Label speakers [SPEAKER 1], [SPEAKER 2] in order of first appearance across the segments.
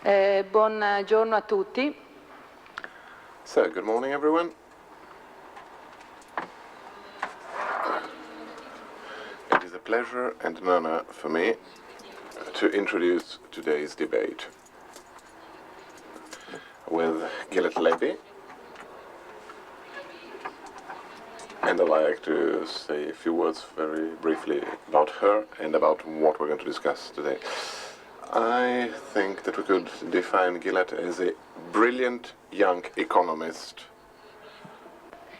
[SPEAKER 1] Buongiorno a tutti.
[SPEAKER 2] So, good morning, everyone. It is a pleasure and an honor for me to introduce today's debate with Gilat Levy. And I'd like to say a few words very briefly about her and about what we're going to discuss today. I think that we could define Gilat as a brilliant young economist.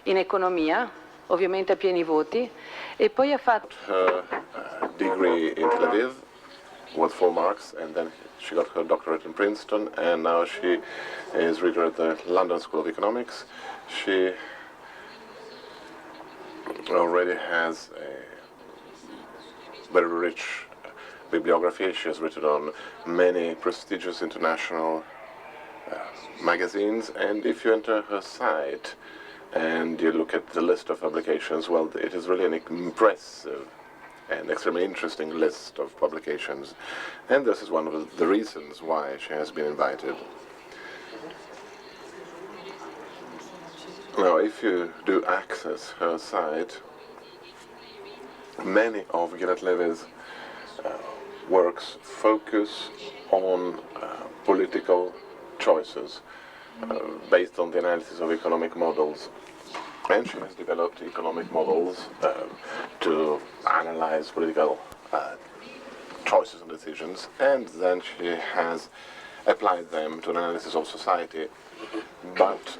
[SPEAKER 1] In economia, ovviamente a pieni voti, e poi ha fatto
[SPEAKER 2] Her degree in Tel Aviv with 4 marks, and then she got her doctorate in Princeton, and now she is reader at the London School of Economics. She already has a very rich bibliography. She has written on many prestigious international magazines, and if you enter her site and you look at the list of publications, well, it is really an impressive and extremely interesting list of publications, and this is one of the reasons why she has been invited. Now, if you do access her site, many of Gilat Levy's works focus on political choices based on the analysis of economic models. And she has developed economic models to analyze political choices and decisions, and then she has applied them to an analysis of society. But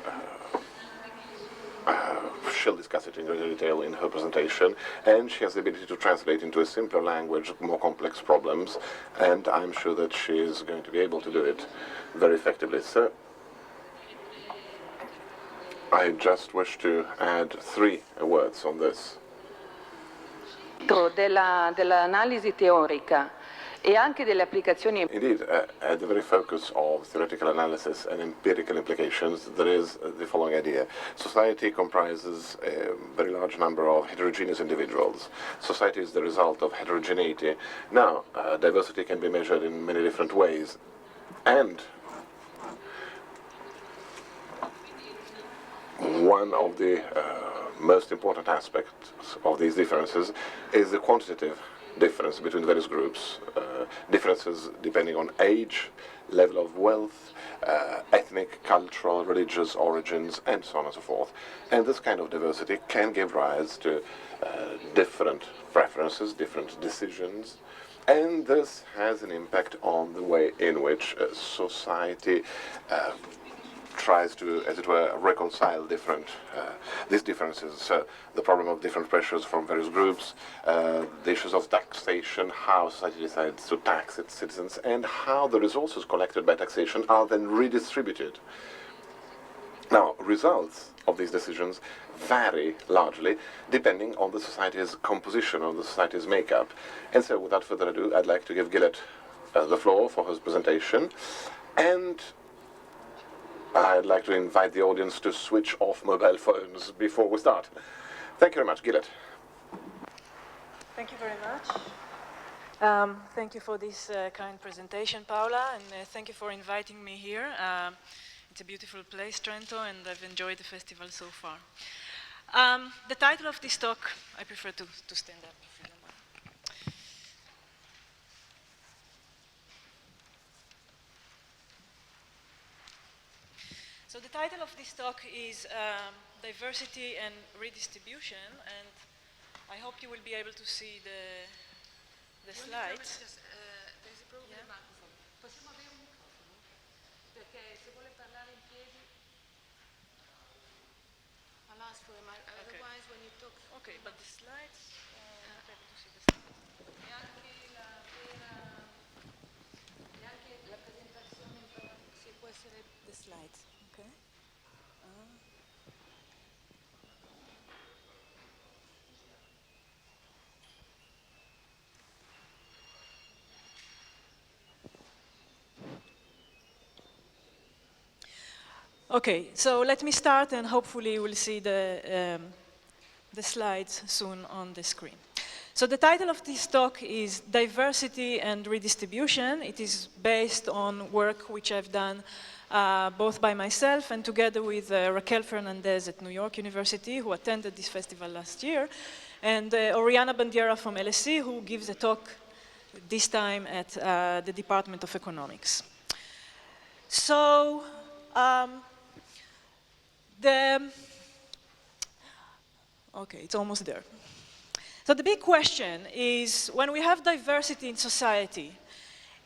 [SPEAKER 2] she'll discuss it in greater detail in her presentation, and she has the ability to translate into a simpler language more complex problems, and I'm sure that she is going to be able to do it very effectively. So I just wish to add 3 words on this.
[SPEAKER 1] dell'analisi teorica e anche delle applicazioni.
[SPEAKER 2] Indeed, at the very focus of theoretical analysis and empirical implications, there is the following idea. Society comprises a very large number of heterogeneous individuals. Society is the result of heterogeneity. Now, diversity can be measured in many different ways, and one of the most important aspects of these differences is the quantitative difference between various groups, differences depending on age, level of wealth, ethnic, cultural, religious origins, and so on and so forth. And this kind of diversity can give rise to different preferences, different decisions, and this has an impact on the way in which society tries to, as it were, reconcile these differences. So the problem of different pressures from various groups, the issues of taxation, how society decides to tax its citizens, and how the resources collected by taxation are then redistributed. Now, results of these decisions vary largely depending on the society's composition, on the society's makeup. And so, without further ado, I'd like to give Gilat the floor for his presentation, and I'd like to invite the audience to switch off mobile phones before we start. Thank you very much, Gilat.
[SPEAKER 3] Thank you very much. Thank you for this kind presentation, Paola, and thank you for inviting me here. It's a beautiful place, Trento, and I've enjoyed the festival so far. The title of this talk, I prefer to stand up if you don't mind. So the title of this talk is Diversity and Redistribution, and I hope you will be able to see the slides.
[SPEAKER 1] There's a problem with the microphone. Possiamo avere un microfono? Perché se vuole parlare in piedi, I'll ask for a microphone. Otherwise, when you talk.
[SPEAKER 3] Okay, but the slides, not able to see the slides.
[SPEAKER 1] E anche la presentazione se può essere.
[SPEAKER 3] The slides, okay. Okay, so let me start, and hopefully we'll see the slides soon on the screen. So the title of this talk is Diversity and Redistribution. It is based on work which I've done both by myself and together with Raquel Fernandez at New York University, who attended this festival last year, and Oriana Bandiera from LSE, who gives a talk this time at the Department of Economics. So okay, it's almost there. So the big question is, when we have diversity in society,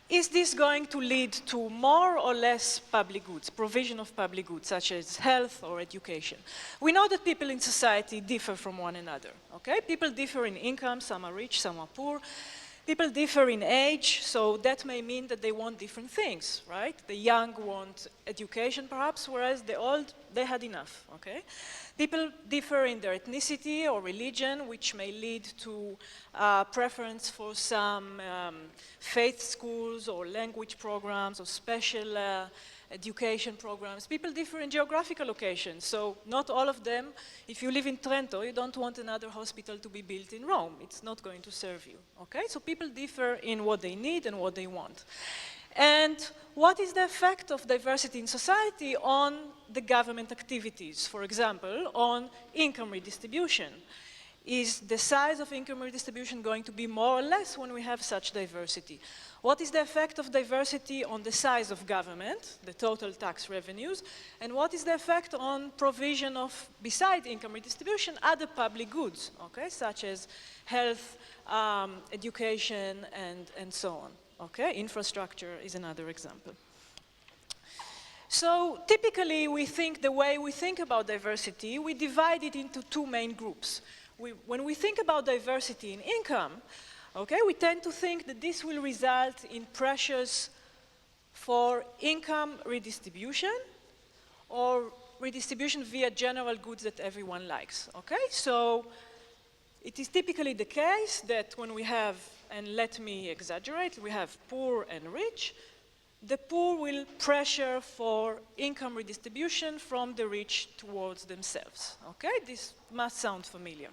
[SPEAKER 3] is this going to lead to more or less public goods, provision of public goods, such as health or education? We know that people in society differ from one another, okay? People differ in income, some are rich, some are poor. People differ in age, so that may mean that they want different things, right? The young want education, perhaps, whereas the old, they had enough, okay? People differ in their ethnicity or religion, which may lead to preference for some faith schools or language programs or special education programs. People differ in geographical locations, so not all of them. If you live in Trento, you don't want another hospital to be built in Rome. It's not going to serve you, okay? So people differ in what they need and what they want. And what is the effect of diversity in society on the government activities? For example, on income redistribution. Is the size of income redistribution going to be more or less when we have such diversity? What is the effect of diversity on the size of government, the total tax revenues? And what is the effect on provision of, besides income redistribution, other public goods, okay, such as health, education, and so on? Okay, infrastructure is another example. So typically we think, the way we think about diversity, we divide it into two main groups. When we think about diversity in income, okay, we tend to think that this will result in pressures for income redistribution or redistribution via general goods that everyone likes, okay? So it is typically the case that when we have, and let me exaggerate, we have poor and rich, the poor will pressure for income redistribution from the rich towards themselves, okay? This must sound familiar.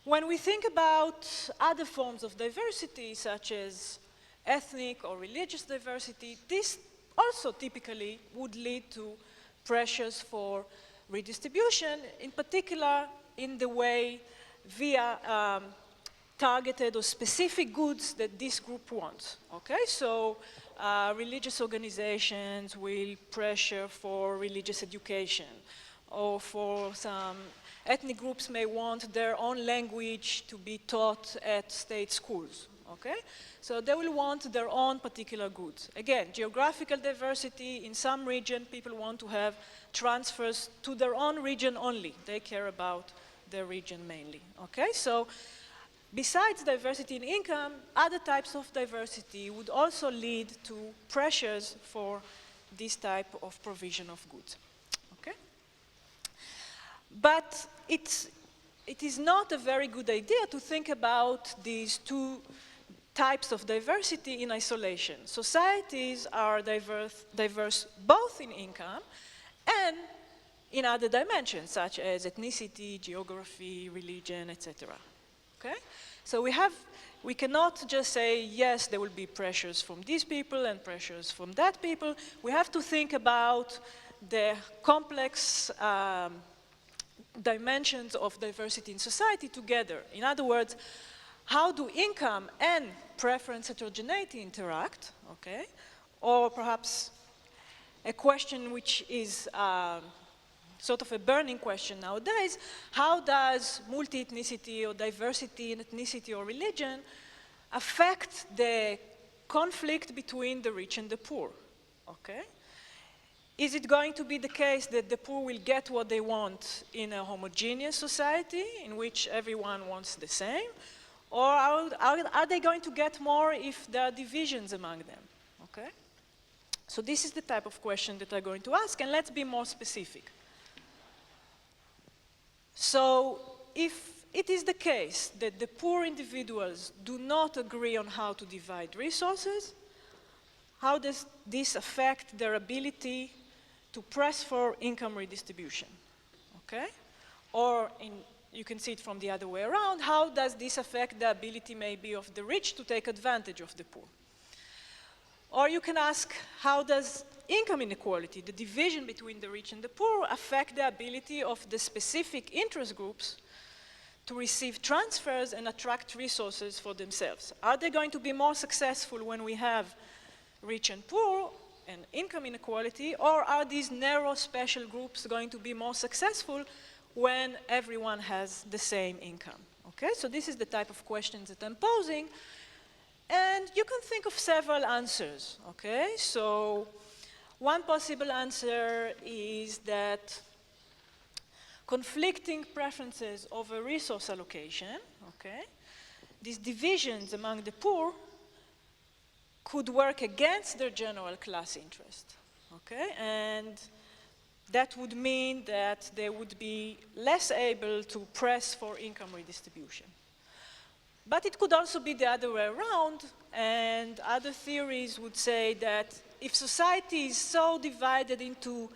[SPEAKER 3] When we think about other forms of diversity, such as ethnic or religious diversity, this also typically would lead to pressures for redistribution, in particular in the way via targeted or specific goods that this group wants, okay? So religious organizations will pressure for religious education, or for some ethnic groups may want their own language to be taught at state schools, okay? So they will want their own particular goods. Again, geographical diversity, in some region people want to have transfers to their own region only. They care about their region mainly, okay? So besides diversity in income, other types of diversity would also lead to pressures for this type of provision of goods, okay? But it is not a very good idea to think about these two types of diversity in isolation. Societies are diverse both in income and in other dimensions, such as ethnicity, geography, religion, etc. Okay? So we cannot just say, yes, there will be pressures from these people and pressures from that people. We have to think about the complex dimensions of diversity in society together. In other words, how do income and preference heterogeneity interact, okay? Or perhaps a question which is sort of a burning question nowadays, how does multi-ethnicity or diversity in ethnicity or religion affect the conflict between the rich and the poor, okay? Is it going to be the case that the poor will get what they want in a homogeneous society in which everyone wants the same? Or are they going to get more if there are divisions among them, okay? So this is the type of question that I'm going to ask, and let's be more specific. So if it is the case that the poor individuals do not agree on how to divide resources, how does this affect their ability to press for income redistribution, okay? Or you can see it from the other way around. How does this affect the ability maybe of the rich to take advantage of the poor? Or you can ask, how does income inequality, the division between the rich and the poor, affect the ability of the specific interest groups to receive transfers and attract resources for themselves? Are they going to be more successful when we have rich and poor and income inequality, or are these narrow special groups going to be more successful when everyone has the same income? Okay, so this is the type of questions that I'm posing. And you can think of several answers, okay? So one possible answer is that conflicting preferences over resource allocation, okay, these divisions among the poor could work against their general class interest, okay? And that would mean that they would be less able to press for income redistribution. But it could also be the other way around, and other theories would say that if society is so divided into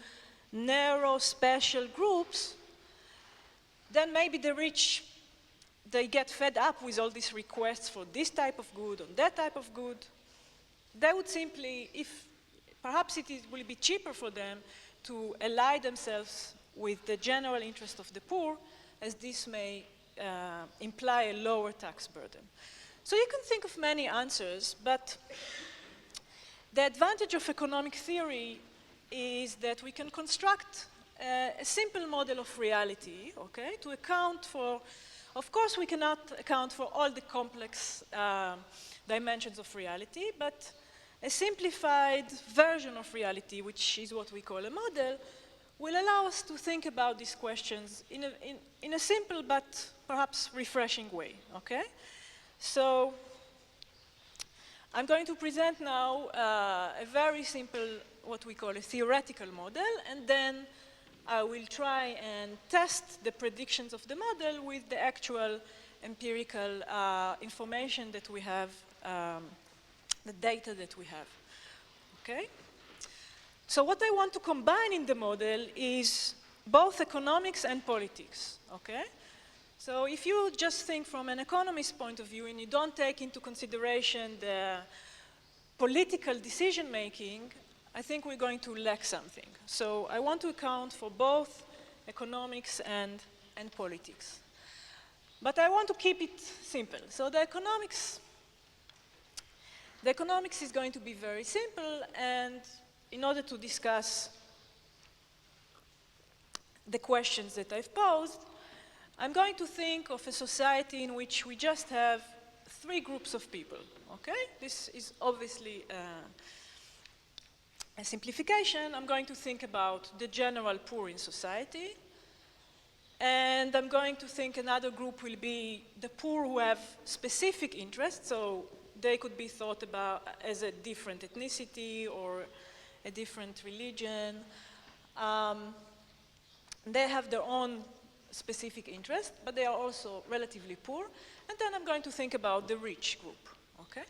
[SPEAKER 3] narrow special groups, then maybe the rich, they get fed up with all these requests for this type of good or that type of good. They would simply, perhaps it will be cheaper for them to ally themselves with the general interest of the poor, as this may imply a lower tax burden. So you can think of many answers, but the advantage of economic theory is that we can construct a simple model of reality, okay, to account for, of course we cannot account for all the complex dimensions of reality, but a simplified version of reality, which is what we call a model, will allow us to think about these questions in a simple but perhaps refreshing way, okay? So I'm going to present now a very simple, what we call a theoretical model, and then I will try and test the predictions of the model with the actual empirical information that we have, the data that we have, okay? So what I want to combine in the model is both economics and politics, okay? So if you just think from an economist's point of view and you don't take into consideration the political decision-making, I think we're going to lack something. So I want to account for both economics and politics. But I want to keep it simple. So the economics is going to be very simple, and in order to discuss the questions that I've posed, I'm going to think of a society in which we just have three groups of people, okay? This is obviously a simplification. I'm going to think about the general poor in society, and I'm going to think another group will be the poor who have specific interests, so they could be thought about as a different ethnicity or a different religion. They have their own specific interest, but they are also relatively poor. And then I'm going to think about the rich group, okay?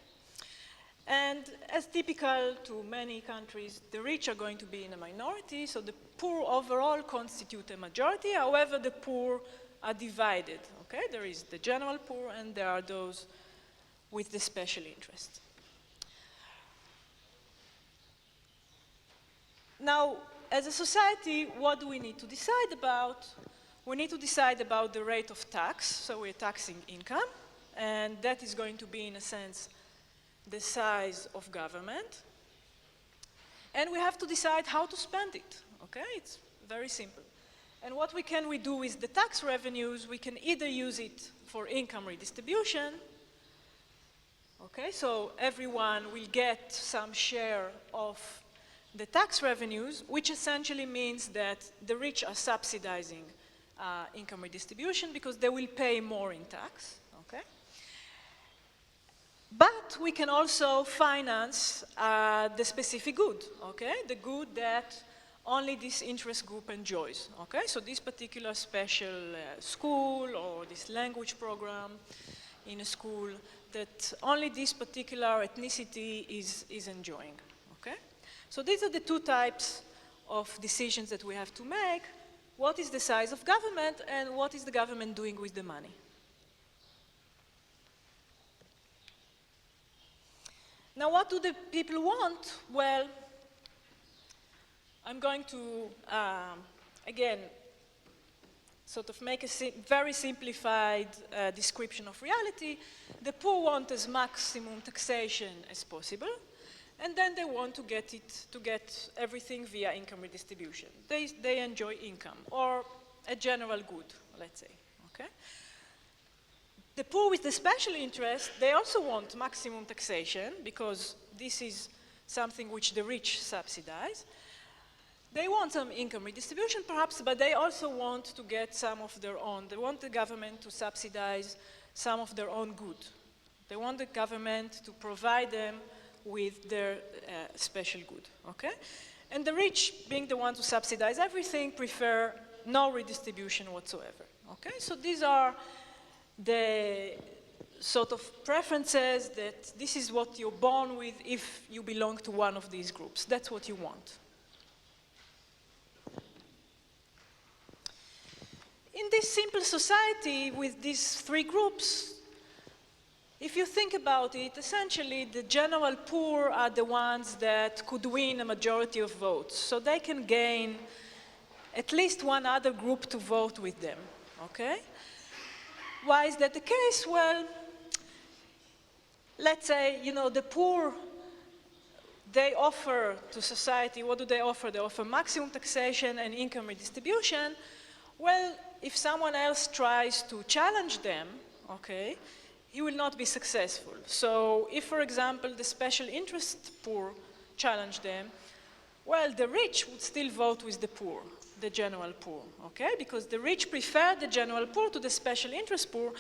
[SPEAKER 3] And as typical to many countries, the rich are going to be in a minority, so the poor overall constitute a majority. However, the poor are divided, okay? There is the general poor, and there are those with the special interest. Now, as a society, what do we need to decide about? We need to decide about the rate of tax, so we're taxing income, and that is going to be, in a sense, the size of government. And we have to decide how to spend it, okay? It's very simple. And what can we do with the tax revenues? We can either use it for income redistribution, okay? So everyone will get some share of the tax revenues, which essentially means that the rich are subsidizing income redistribution because they will pay more in tax, okay? But we can also finance the specific good, okay? The good that only this interest group enjoys, okay? So this particular special school or this language program in a school that only this particular ethnicity is enjoying, okay? So these are the two types of decisions that we have to make. what is the size of government and what is the government doing with the money. Now, what do the people want? Well, I'm going to, again, sort of make a very simplified description of reality. The poor want as maximum taxation as possible, and then they want to get everything via income redistribution. They enjoy income, or a general good, let's say, okay? The poor with the special interest, they also want maximum taxation, because this is something which the rich subsidize. They want some income redistribution, perhaps, but they also want to get some of their own. They want the government to subsidize some of their own good. They want the government to provide them with their special good, okay? And the rich, being the one to subsidize everything, prefer no redistribution whatsoever, okay? So these are the sort of preferences that this is what you're born with if you belong to one of these groups. That's what you want. In this simple society with these three groups, if you think about it, essentially the general poor are the ones that could win a majority of votes. So they can gain at least one other group to vote with them, okay? Why is that the case? Well, let's say, you know, the poor, they offer to society, what do they offer? They offer maximum taxation and income redistribution. Well, if someone else tries to challenge them, okay, he will not be successful. So if, for example, the special interest poor challenge them, well, the rich would still vote with the poor, the general poor, okay? Because the rich prefer the general poor to the special interest poor.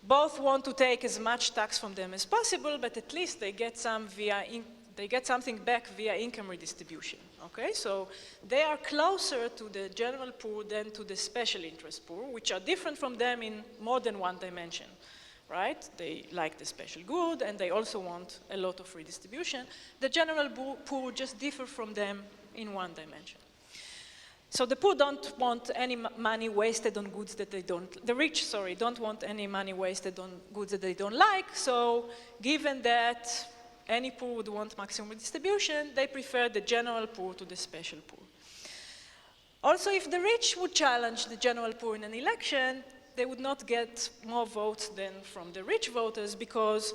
[SPEAKER 3] Both want to take as much tax from them as possible, but at least they get something back via income redistribution, okay? So they are closer to the general poor than to the special interest poor, which are different from them in more than one dimension, right? They like the special good, and they also want a lot of redistribution. The general poor just differ from them in one dimension. So the poor don't want any money wasted on goods that they don't, the rich, sorry, don't want any money wasted on goods that they don't like. So given that any poor would want maximum redistribution, they prefer the general poor to the special poor. Also, if the rich would challenge the general poor in an election, they would not get more votes than from the rich voters, because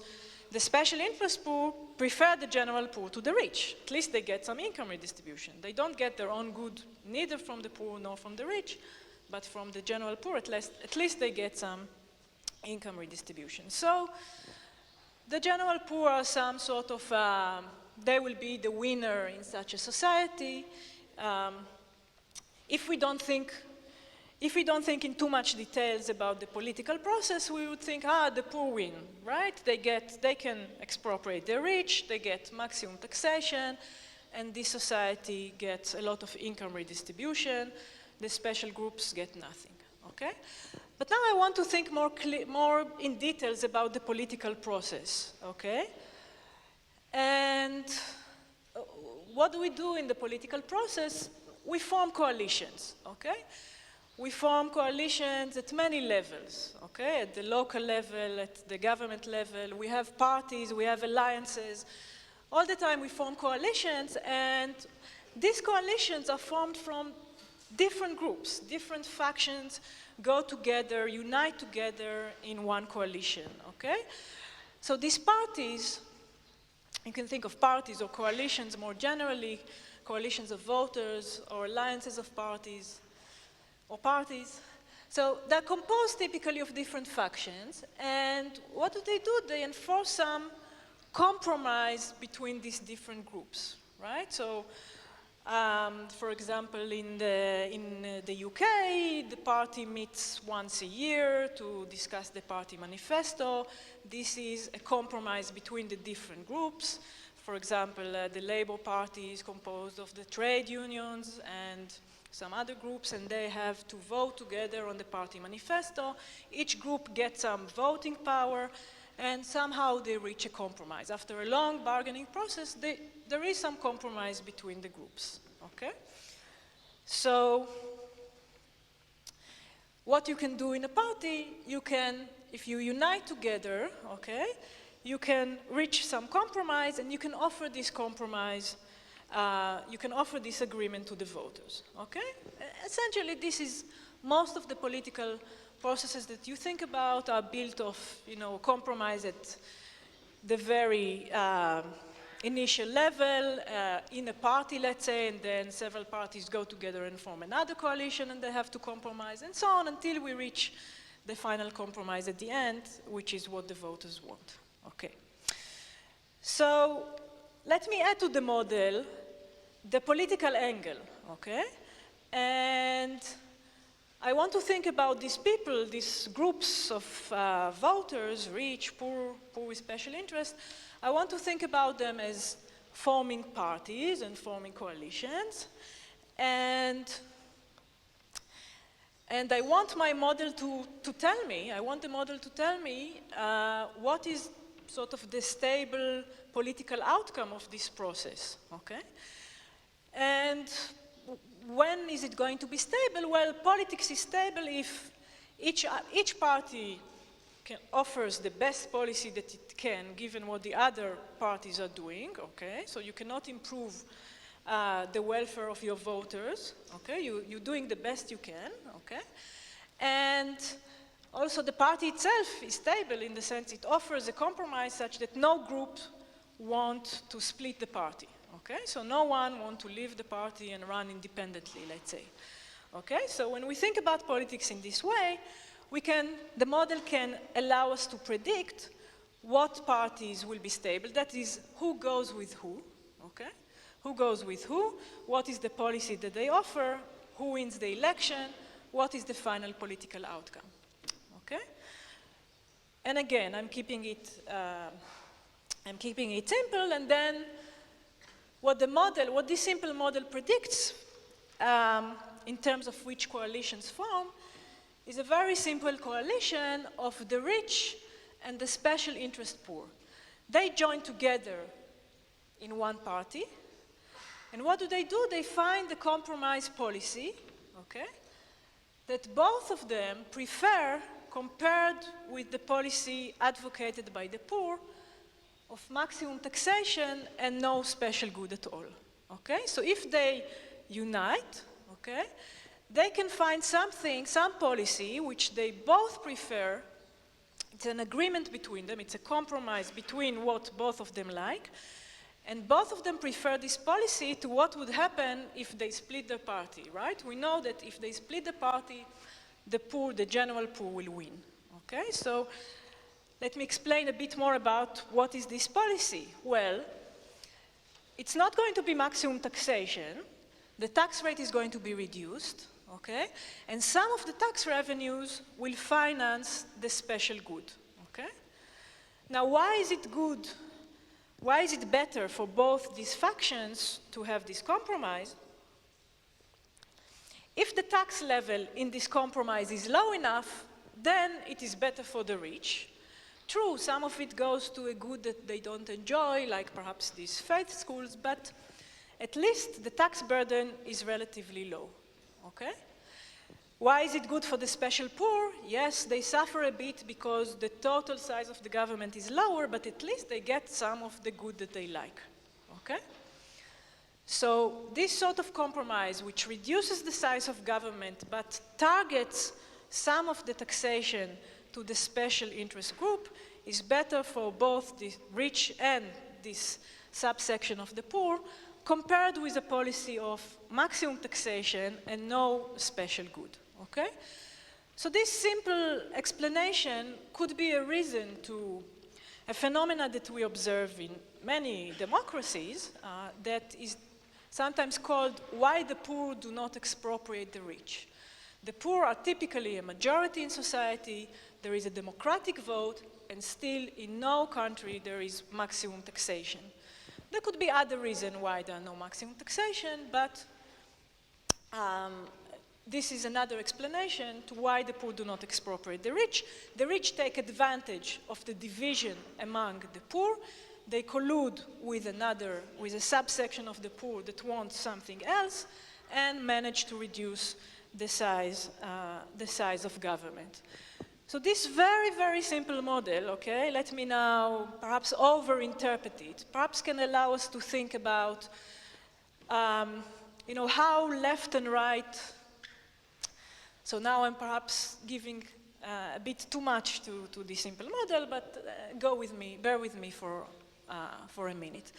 [SPEAKER 3] the special interest poor prefer the general poor to the rich. At least they get some income redistribution. They don't get their own good neither from the poor nor from the rich, but from the general poor at least they get some income redistribution. So the general poor are some sort of, they will be the winner in such a society. If we don't think in too much details about the political process, we would think, the poor win, right? They can expropriate the rich, they get maximum taxation, and this society gets a lot of income redistribution. The special groups get nothing, okay? But now I want to think more in details about the political process, okay? And what do we do in the political process? We form coalitions, okay? We form coalitions at many levels, okay? At the local level, at the government level, we have parties, we have alliances. All the time we form coalitions, and these coalitions are formed from different groups, different factions go together, unite together in one coalition, okay? So these parties, you can think of parties or coalitions more generally, coalitions of voters or alliances of parties, or parties. So they're composed typically of different factions, and what do? They enforce some compromise between these different groups, right? So, for example, in the UK, the party meets once a year to discuss the party manifesto. This is a compromise between the different groups. For example, the Labour Party is composed of the trade unions and some other groups, and they have to vote together on the party manifesto. Each group gets some voting power, and somehow they reach a compromise. After a long bargaining process, there is some compromise between the groups, okay? So what you can do in a party, you can, if you unite together, okay, you can reach some compromise and you can offer this compromise, you can offer this agreement to the voters, okay? Essentially, this is most of the political processes that you think about are built of, you know, compromise at the very initial level, in a party, let's say, and then several parties go together and form another coalition and they have to compromise and so on until we reach the final compromise at the end, which is what the voters want. Okay. So let me add to the model the political angle, okay? And I want to think about these people, these groups of voters, rich, poor with special interest. I want to think about them as forming parties and forming coalitions. And I want my model to tell me, I want the model to tell me what is sort of the stable political outcome of this process, okay? And when is it going to be stable? Well, politics is stable if each party offers the best policy that it can, given what the other parties are doing, okay? So you cannot improve the welfare of your voters, okay? You're doing the best you can, okay? And also the party itself is stable in the sense it offers a compromise such that no group want to split the party, okay? So no one want to leave the party and run independently, let's say, okay? So when we think about politics in this way, the model can allow us to predict what parties will be stable, that is, who goes with who, okay? Who goes with who, what is the policy that they offer, who wins the election, what is the final political outcome, okay? And again, I'm keeping it simple, and then what this simple model predicts in terms of which coalitions form is a very simple coalition of the rich and the special interest poor. They join together in one party, and what do? They find the compromise policy, okay, that both of them prefer compared with the policy advocated by the poor of maximum taxation and no special good at all, okay? So if they unite, okay, they can find some policy which they both prefer. It's an agreement between them, it's a compromise between what both of them like, and both of them prefer this policy to what would happen if they split the party, right? We know that if they split the party, the poor, the general poor will win, okay? So let me explain a bit more about what is this policy. Well, it's not going to be maximum taxation. The tax rate is going to be reduced, okay? And some of the tax revenues will finance the special good, okay? Now, why is it good? Why is it better for both these factions to have this compromise? If the tax level in this compromise is low enough, then it is better for the rich. True, some of it goes to a good that they don't enjoy, like perhaps these faith schools, but at least the tax burden is relatively low, okay? Why is it good for the special poor? Yes, they suffer a bit because the total size of the government is lower, but at least they get some of the good that they like, okay? So this sort of compromise, which reduces the size of government, but targets some of the taxation to the special interest group, is better for both the rich and this subsection of the poor, compared with a policy of maximum taxation and no special good, okay? So this simple explanation could be a reason to a phenomena that we observe in many democracies that is sometimes called why the poor do not expropriate the rich. The poor are typically a majority in society, there is a democratic vote, and still in no country there is maximum taxation. There could be other reasons why there are no maximum taxation, but this is another explanation to why the poor do not expropriate the rich. The rich take advantage of the division among the poor. They collude with a subsection of the poor that wants something else and manage to reduce the size of government. So this very, very simple model, okay, let me now perhaps over-interpret it, perhaps can allow us to think about how left and right, so now I'm perhaps giving a bit too much to this simple model, but bear with me for a minute.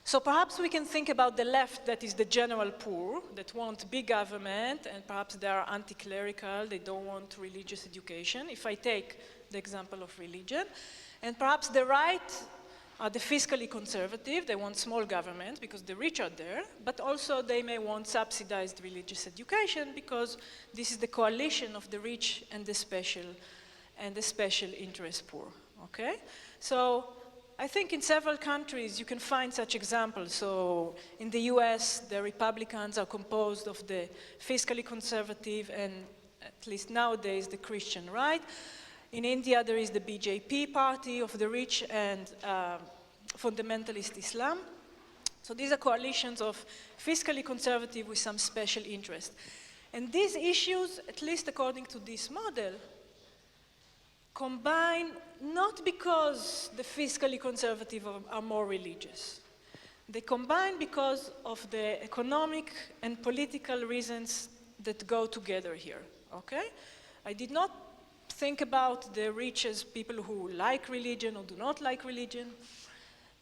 [SPEAKER 3] So perhaps we can think about the left, that is the general poor, that want big government, and perhaps they are anti-clerical, they don't want religious education, if I take the example of religion. And perhaps the right are the fiscally conservative, they want small government because the rich are there, but also they may want subsidized religious education because this is the coalition of the rich and the special interest poor, okay? So I think in several countries you can find such examples. So in the US, the Republicans are composed of the fiscally conservative and, at least nowadays, the Christian right. In India, there is the BJP party of the rich and fundamentalist Islam. So these are coalitions of fiscally conservative with some special interest. And these issues, at least according to this model, combine not because the fiscally conservative are more religious. They combine because of the economic and political reasons that go together here, okay? I did not think about the rich as people who like religion or do not like religion.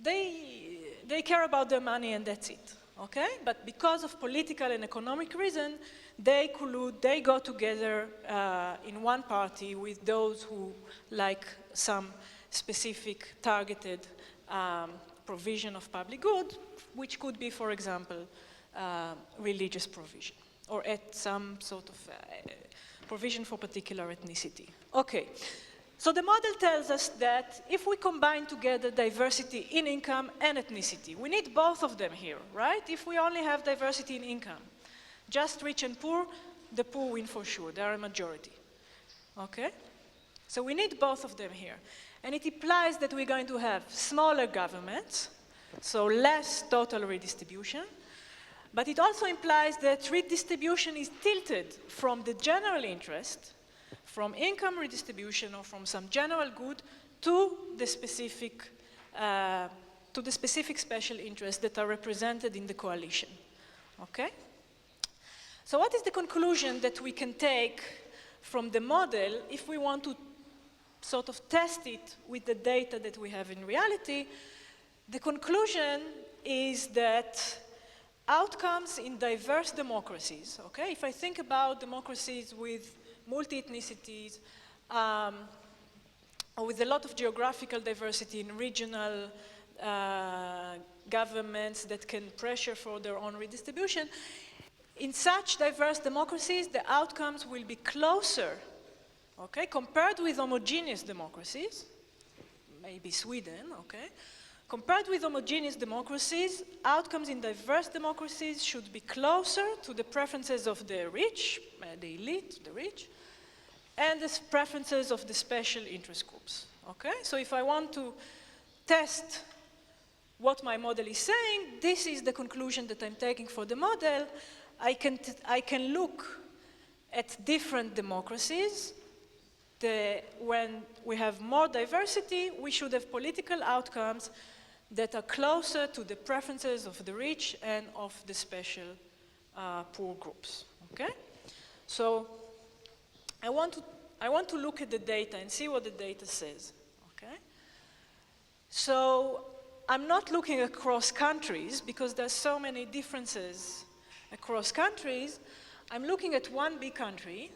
[SPEAKER 3] They care about their money and that's it, okay? But because of political and economic reason, they go together in one party with those who like some specific targeted provision of public good, which could be, for example, religious provision, or at some sort of provision for particular ethnicity. Okay, so the model tells us that if we combine together diversity in income and ethnicity, we need both of them here, right? If we only have diversity in income, just rich and poor, the poor win for sure, they are a majority, okay? So we need both of them here. And it implies that we're going to have smaller governments, so less total redistribution, but it also implies that redistribution is tilted from the general interest, from income redistribution or from some general good to the specific special interests that are represented in the coalition, okay? So what is the conclusion that we can take from the model if we want to sort of test it with the data that we have in reality? The conclusion is that outcomes in diverse democracies, okay? If I think about democracies with multi-ethnicities, or with a lot of geographical diversity in regional governments that can pressure for their own redistribution, in such diverse democracies, the outcomes will be closer, okay, compared with homogeneous democracies, maybe Sweden, okay? Compared with homogeneous democracies, outcomes in diverse democracies should be closer to the preferences of the rich, the elite, the rich, and the preferences of the special interest groups, okay? So if I want to test what my model is saying, this is the conclusion that I'm taking for the model. I can look at different democracies. When we have more diversity, we should have political outcomes that are closer to the preferences of the rich and of the special poor groups, okay? So I want to look at the data and see what the data says, okay? So I'm not looking across countries because there's so many differences across countries. I'm looking at one big country.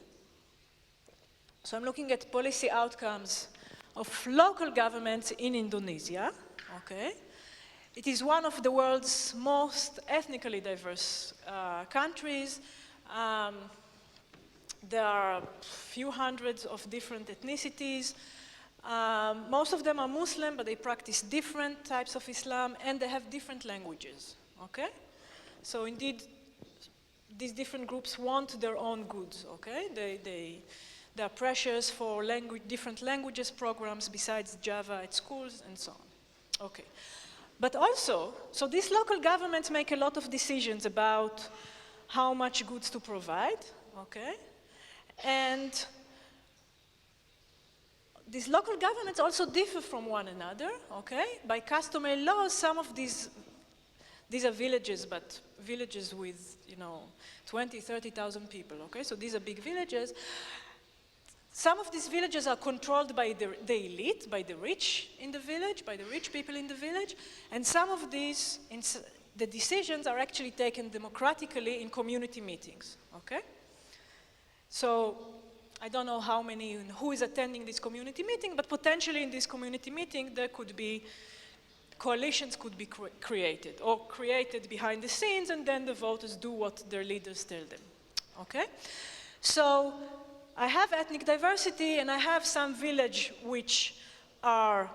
[SPEAKER 3] So I'm looking at policy outcomes of local governments in Indonesia, okay? It is one of the world's most ethnically diverse countries. There are a few hundreds of different ethnicities. Most of them are Muslim, but they practice different types of Islam, and they have different languages, okay? So indeed, these different groups want their own goods, okay? There are pressures for different languages programs besides Java at schools and so on. Okay. But also, so these local governments make a lot of decisions about how much goods to provide, okay? And these local governments also differ from one another, okay? By customary laws, some of these are villages, but villages with, 20, 30,000 people, okay? So these are big villages. Some of these villages are controlled by the elite, by the rich in the village, by the rich people in the village, and some of these, the decisions are actually taken democratically in community meetings, okay? So I don't know how many and who is attending this community meeting, but potentially in this community meeting there could be coalitions could be created or created behind the scenes, and then the voters do what their leaders tell them, okay? So I have ethnic diversity, and I have some village which are,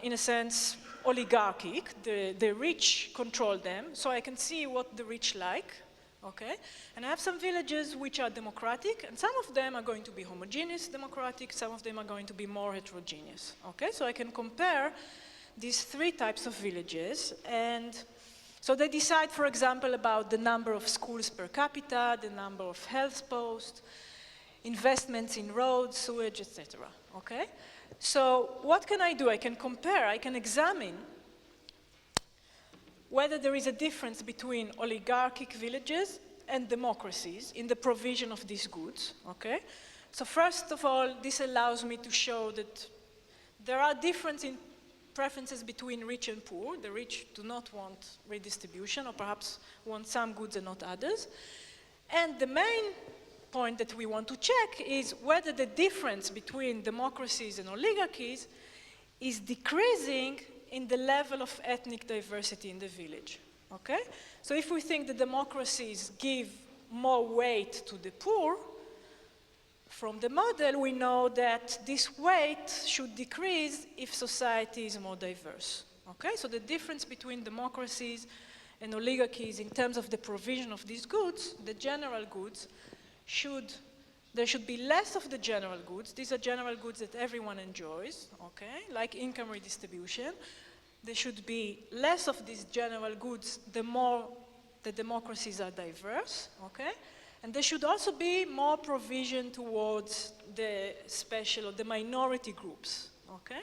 [SPEAKER 3] in a sense, oligarchic. The rich control them, so I can see what the rich like, okay? And I have some villages which are democratic, and some of them are going to be homogeneous democratic, some of them are going to be more heterogeneous, okay? So I can compare these three types of villages, and so they decide, for example, about the number of schools per capita, the number of health posts, investments in roads, sewage, etc., okay? So what can I do? I can compare, I can examine whether there is a difference between oligarchic villages and democracies in the provision of these goods, okay? So first of all, this allows me to show that there are differences in preferences between rich and poor. The rich do not want redistribution, or perhaps want some goods and not others. And the main point that we want to check is whether the difference between democracies and oligarchies is decreasing in the level of ethnic diversity in the village, okay? So if we think the democracies give more weight to the poor, from the model we know that this weight should decrease if society is more diverse, okay? So the difference between democracies and oligarchies in terms of the provision of these goods, the general goods, there should be less of the general goods. These are general goods that everyone enjoys, okay, like income redistribution. There should be less of these general goods the more the democracies are diverse, okay? And there should also be more provision towards the special or the minority groups, okay?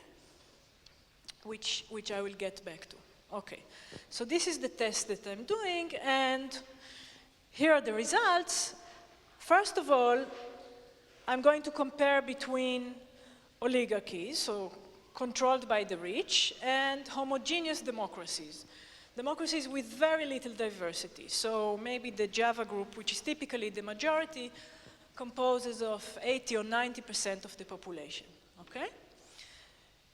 [SPEAKER 3] Which I will get back to. Okay, so this is the test that I'm doing, and here are the results. First of all, I'm going to compare between oligarchies, so controlled by the rich, and homogeneous democracies. Democracies with very little diversity. So maybe the Java group, which is typically the majority, composes of 80 or 90% of the population, okay?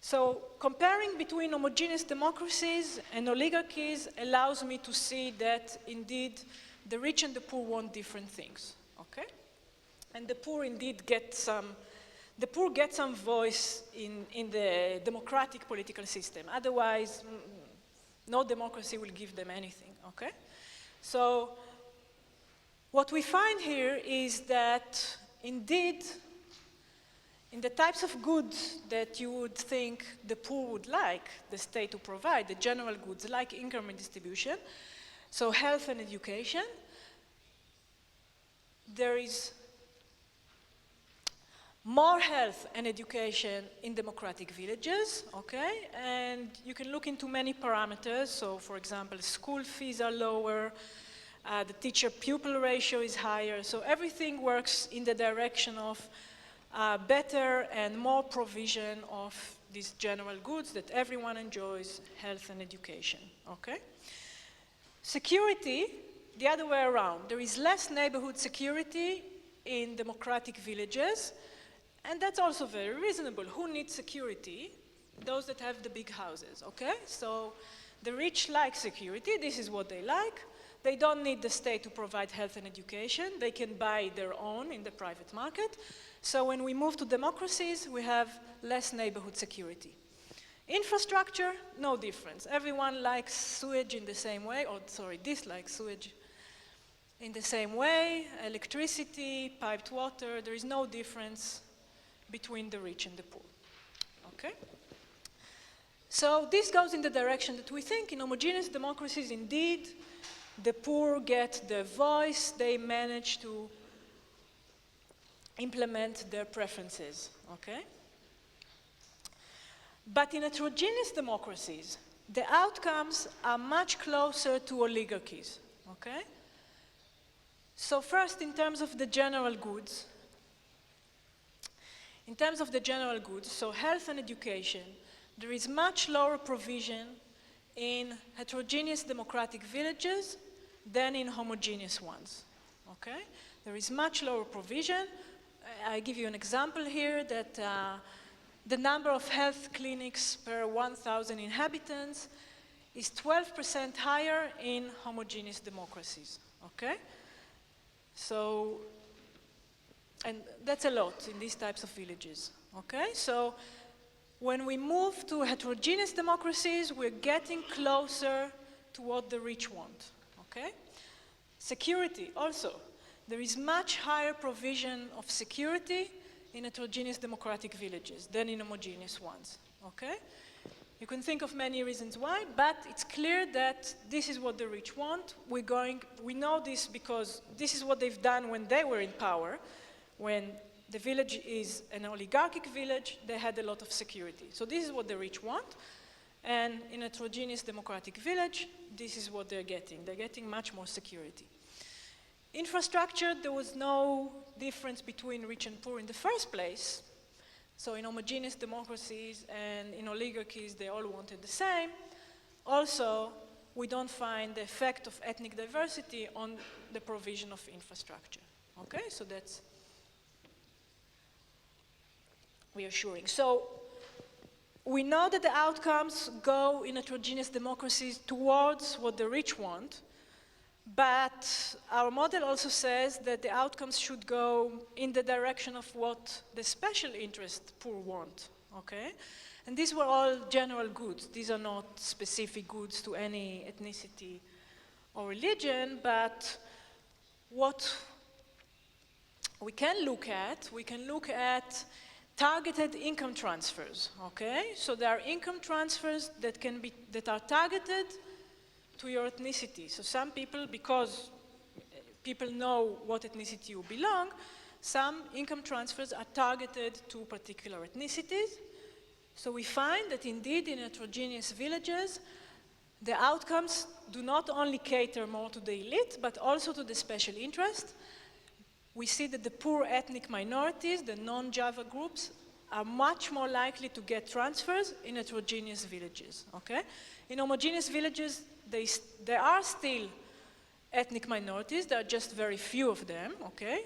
[SPEAKER 3] So comparing between homogeneous democracies and oligarchies allows me to see that indeed the rich and the poor want different things. Okay? And the poor indeed get some voice in the democratic political system. Otherwise, no democracy will give them anything, okay? So what we find here is that indeed, in the types of goods that you would think the poor would like the state to provide, the general goods like income redistribution, so health and education, there is more health and education in democratic villages, okay? And you can look into many parameters. So, for example, school fees are lower, the teacher-pupil ratio is higher. So everything works in the direction of better and more provision of these general goods that everyone enjoys, health and education, okay? Security, the other way around. There is less neighborhood security in democratic villages, and that's also very reasonable. Who needs security? Those that have the big houses, okay? So the rich like security. This is what they like. They don't need the state to provide health and education. They can buy their own in the private market. So when we move to democracies, we have less neighborhood security. Infrastructure, no difference. Everyone likes sewage in the same way, or sorry, dislikes sewage in the same way. Electricity, piped water, there is no difference between the rich and the poor, okay? So this goes in the direction that we think in homogeneous democracies, indeed, the poor get the voice, they manage to implement their preferences, okay? But in heterogeneous democracies, the outcomes are much closer to oligarchies, okay? So first, in terms of the general goods, so health and education, there is much lower provision in heterogeneous democratic villages than in homogeneous ones, okay? There is much lower provision. I give you an example here that the number of health clinics per 1,000 inhabitants is 12% higher in homogeneous democracies, okay? So, and that's a lot in these types of villages, okay? So, when we move to heterogeneous democracies, we're getting closer to what the rich want, okay? Security, also. There is much higher provision of security in heterogeneous democratic villages than in homogeneous ones, okay? You can think of many reasons why, but it's clear that this is what the rich want. We know this because this is what they've done when they were in power. When the village is an oligarchic village, they had a lot of security. So this is what the rich want, and in a heterogeneous democratic village, this is what they're getting. They're getting much more security. Infrastructure, there was no difference between rich and poor in the first place. So in homogeneous democracies and in oligarchies, they all wanted the same. Also, we don't find the effect of ethnic diversity on the provision of infrastructure. Okay, so that's reassuring. So we know that the outcomes go in heterogeneous democracies towards what the rich want, but our model also says that the outcomes should go in the direction of what the special interest poor want, okay? And these were all general goods. These are not specific goods to any ethnicity or religion, but what we can look at targeted income transfers, okay? So there are income transfers that are targeted to your ethnicity. So some people, because people know what ethnicity you belong, some income transfers are targeted to particular ethnicities. So we find that indeed in heterogeneous villages, the outcomes do not only cater more to the elite, but also to the special interest. We see that the poor ethnic minorities, the non-Java groups, are much more likely to get transfers in heterogeneous villages, okay? In homogeneous villages, there are still ethnic minorities. There are just very few of them, okay?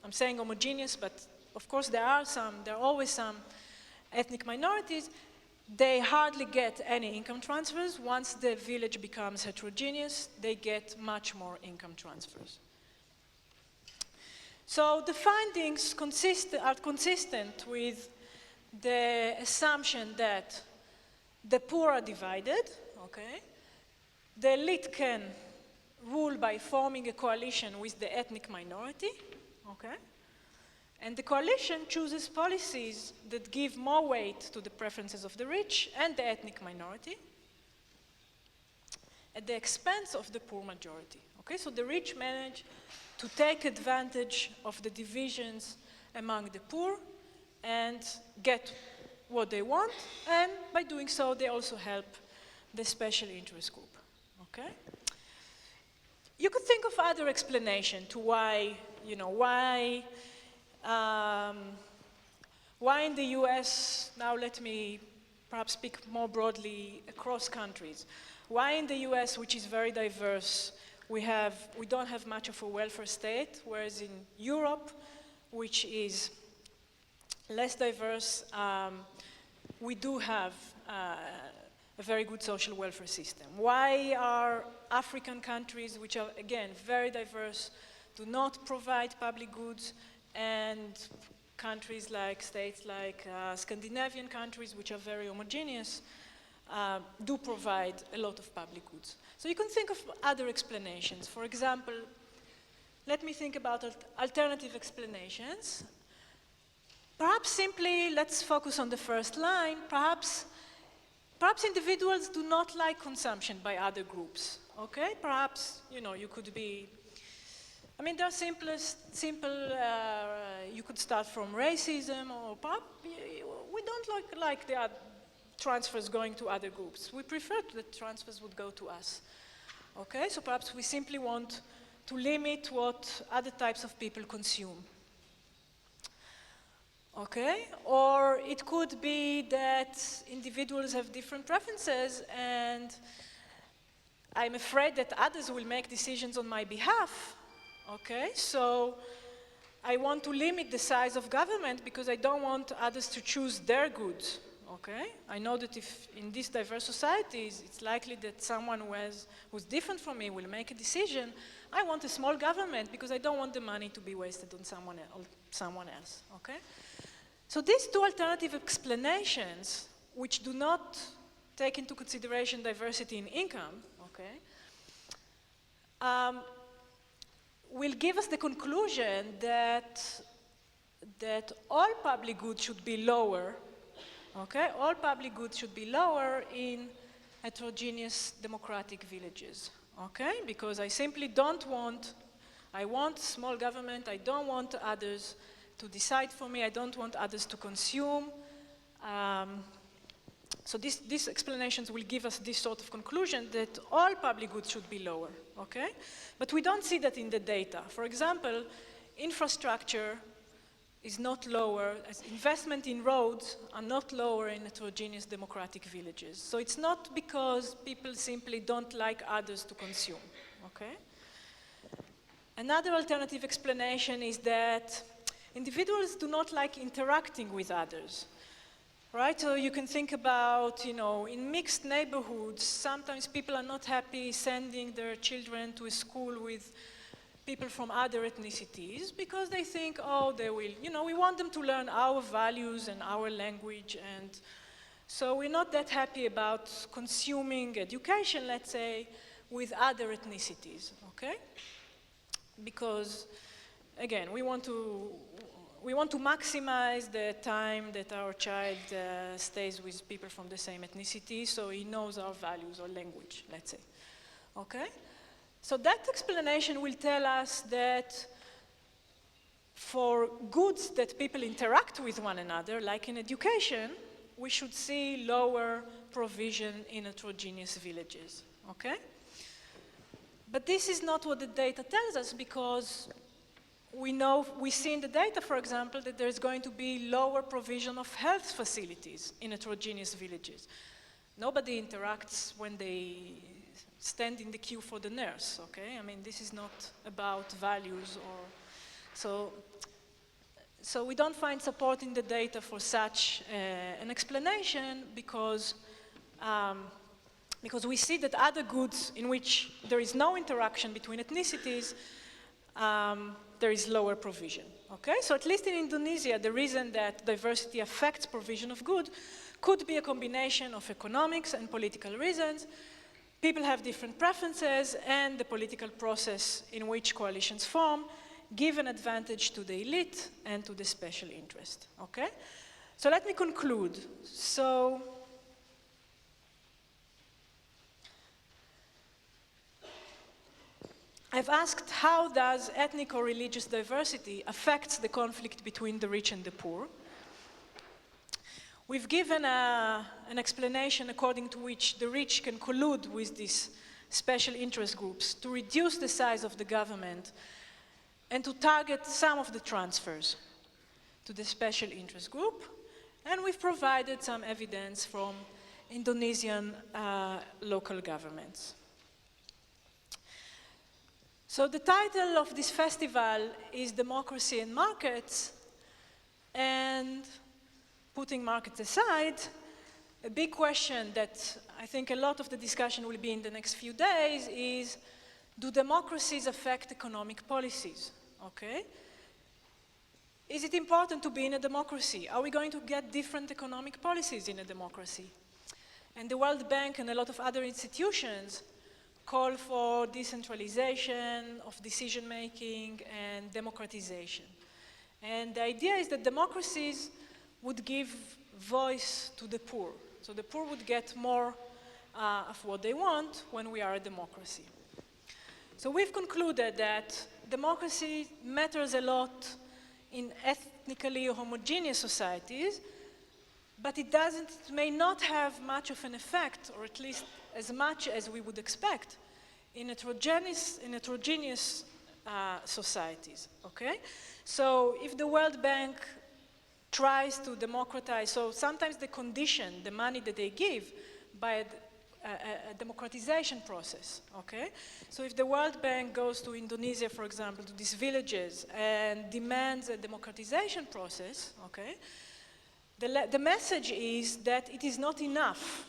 [SPEAKER 3] I'm saying homogeneous, but of course there are always some ethnic minorities. They hardly get any income transfers. Once the village becomes heterogeneous, they get much more income transfers. So the findings are consistent with the assumption that the poor are divided, okay? The elite can rule by forming a coalition with the ethnic minority, okay? And the coalition chooses policies that give more weight to the preferences of the rich and the ethnic minority at the expense of the poor majority, okay? So the rich manage to take advantage of the divisions among the poor and get what they want, and by doing so, they also help the special interest group, okay? You could think of other explanation to why in the US, now let me perhaps speak more broadly across countries, why in the US, which is very diverse, we don't have much of a welfare state, whereas in Europe, which is less diverse, we do have a very good social welfare system. Why are African countries, which are, again, very diverse, do not provide public goods, and countries like, states like Scandinavian countries, which are very homogeneous, do provide a lot of public goods? So you can think of other explanations. For example, let me think about alternative explanations. Perhaps simply, let's focus on the first line, perhaps individuals do not like consumption by other groups, okay? Perhaps, you could be I mean, there are you could start from racism, or we don't like the transfers going to other groups. We prefer that transfers would go to us. Okay, so perhaps we simply want to limit what other types of people consume. Okay, or it could be that individuals have different preferences and I'm afraid that others will make decisions on my behalf. Okay, so I want to limit the size of government because I don't want others to choose their goods. Okay, I know that if in these diverse societies, it's likely that someone who's different from me will make a decision. I want a small government because I don't want the money to be wasted on someone else. Okay, so these two alternative explanations, which do not take into consideration diversity in income, okay, will give us the conclusion that all public goods should be lower. Okay, all public goods should be lower in heterogeneous democratic villages. Okay, because I simply don't want, I want small government, I don't want others to decide for me, I don't want others to consume. So these explanations will give us this sort of conclusion that all public goods should be lower, okay? But we don't see that in the data. For example, infrastructure is not lower, as investment in roads are not lower in heterogeneous democratic villages. So it's not because people simply don't like others to consume, okay? Another alternative explanation is that individuals do not like interacting with others, right? So you can think about, you know, in mixed neighborhoods, sometimes people are not happy sending their children to a school with people from other ethnicities because they think, oh, they will, you know, we want them to learn our values and our language, and so we're not that happy about consuming education, let's say, with other ethnicities, okay? Because, again, we want to maximize the time that our child stays with people from the same ethnicity, so he knows our values or language, let's say, okay? So that explanation will tell us that for goods that people interact with one another, like in education, we should see lower provision in heterogeneous villages, okay? But this is not what the data tells us, because we see in the data, for example, that there's going to be lower provision of health facilities in heterogeneous villages. Nobody interacts when they stand in the queue for the nurse, okay? I mean, this is not about values or, so we don't find support in the data for such an explanation because we see that other goods in which there is no interaction between ethnicities, there is lower provision, okay? So at least in Indonesia, the reason that diversity affects provision of goods could be a combination of economics and political reasons. People have different preferences, and the political process in which coalitions form give an advantage to the elite and to the special interest, okay? So let me conclude. So, I've asked, how does ethnic or religious diversity affect the conflict between the rich and the poor? We've given an explanation according to which the rich can collude with these special interest groups to reduce the size of the government and to target some of the transfers to the special interest group. And we've provided some evidence from Indonesian local governments. So the title of this festival is Democracy and Markets, and putting markets aside, a big question that I think a lot of the discussion will be in the next few days is, do democracies affect economic policies, okay? Is it important to be in a democracy? Are we going to get different economic policies in a democracy? And the World Bank and a lot of other institutions call for decentralization of decision-making and democratization. And the idea is that democracies would give voice to the poor. So the poor would get more of what they want when we are a democracy. So we've concluded that democracy matters a lot in ethnically homogeneous societies, but it may not have much of an effect, or at least as much as we would expect, in heterogeneous societies, okay? So if the World Bank tries to democratize, so sometimes they condition the money that they give by a democratization process, okay? So if the World Bank goes to Indonesia, for example, to these villages and demands a democratization process, okay, the message is that it is not enough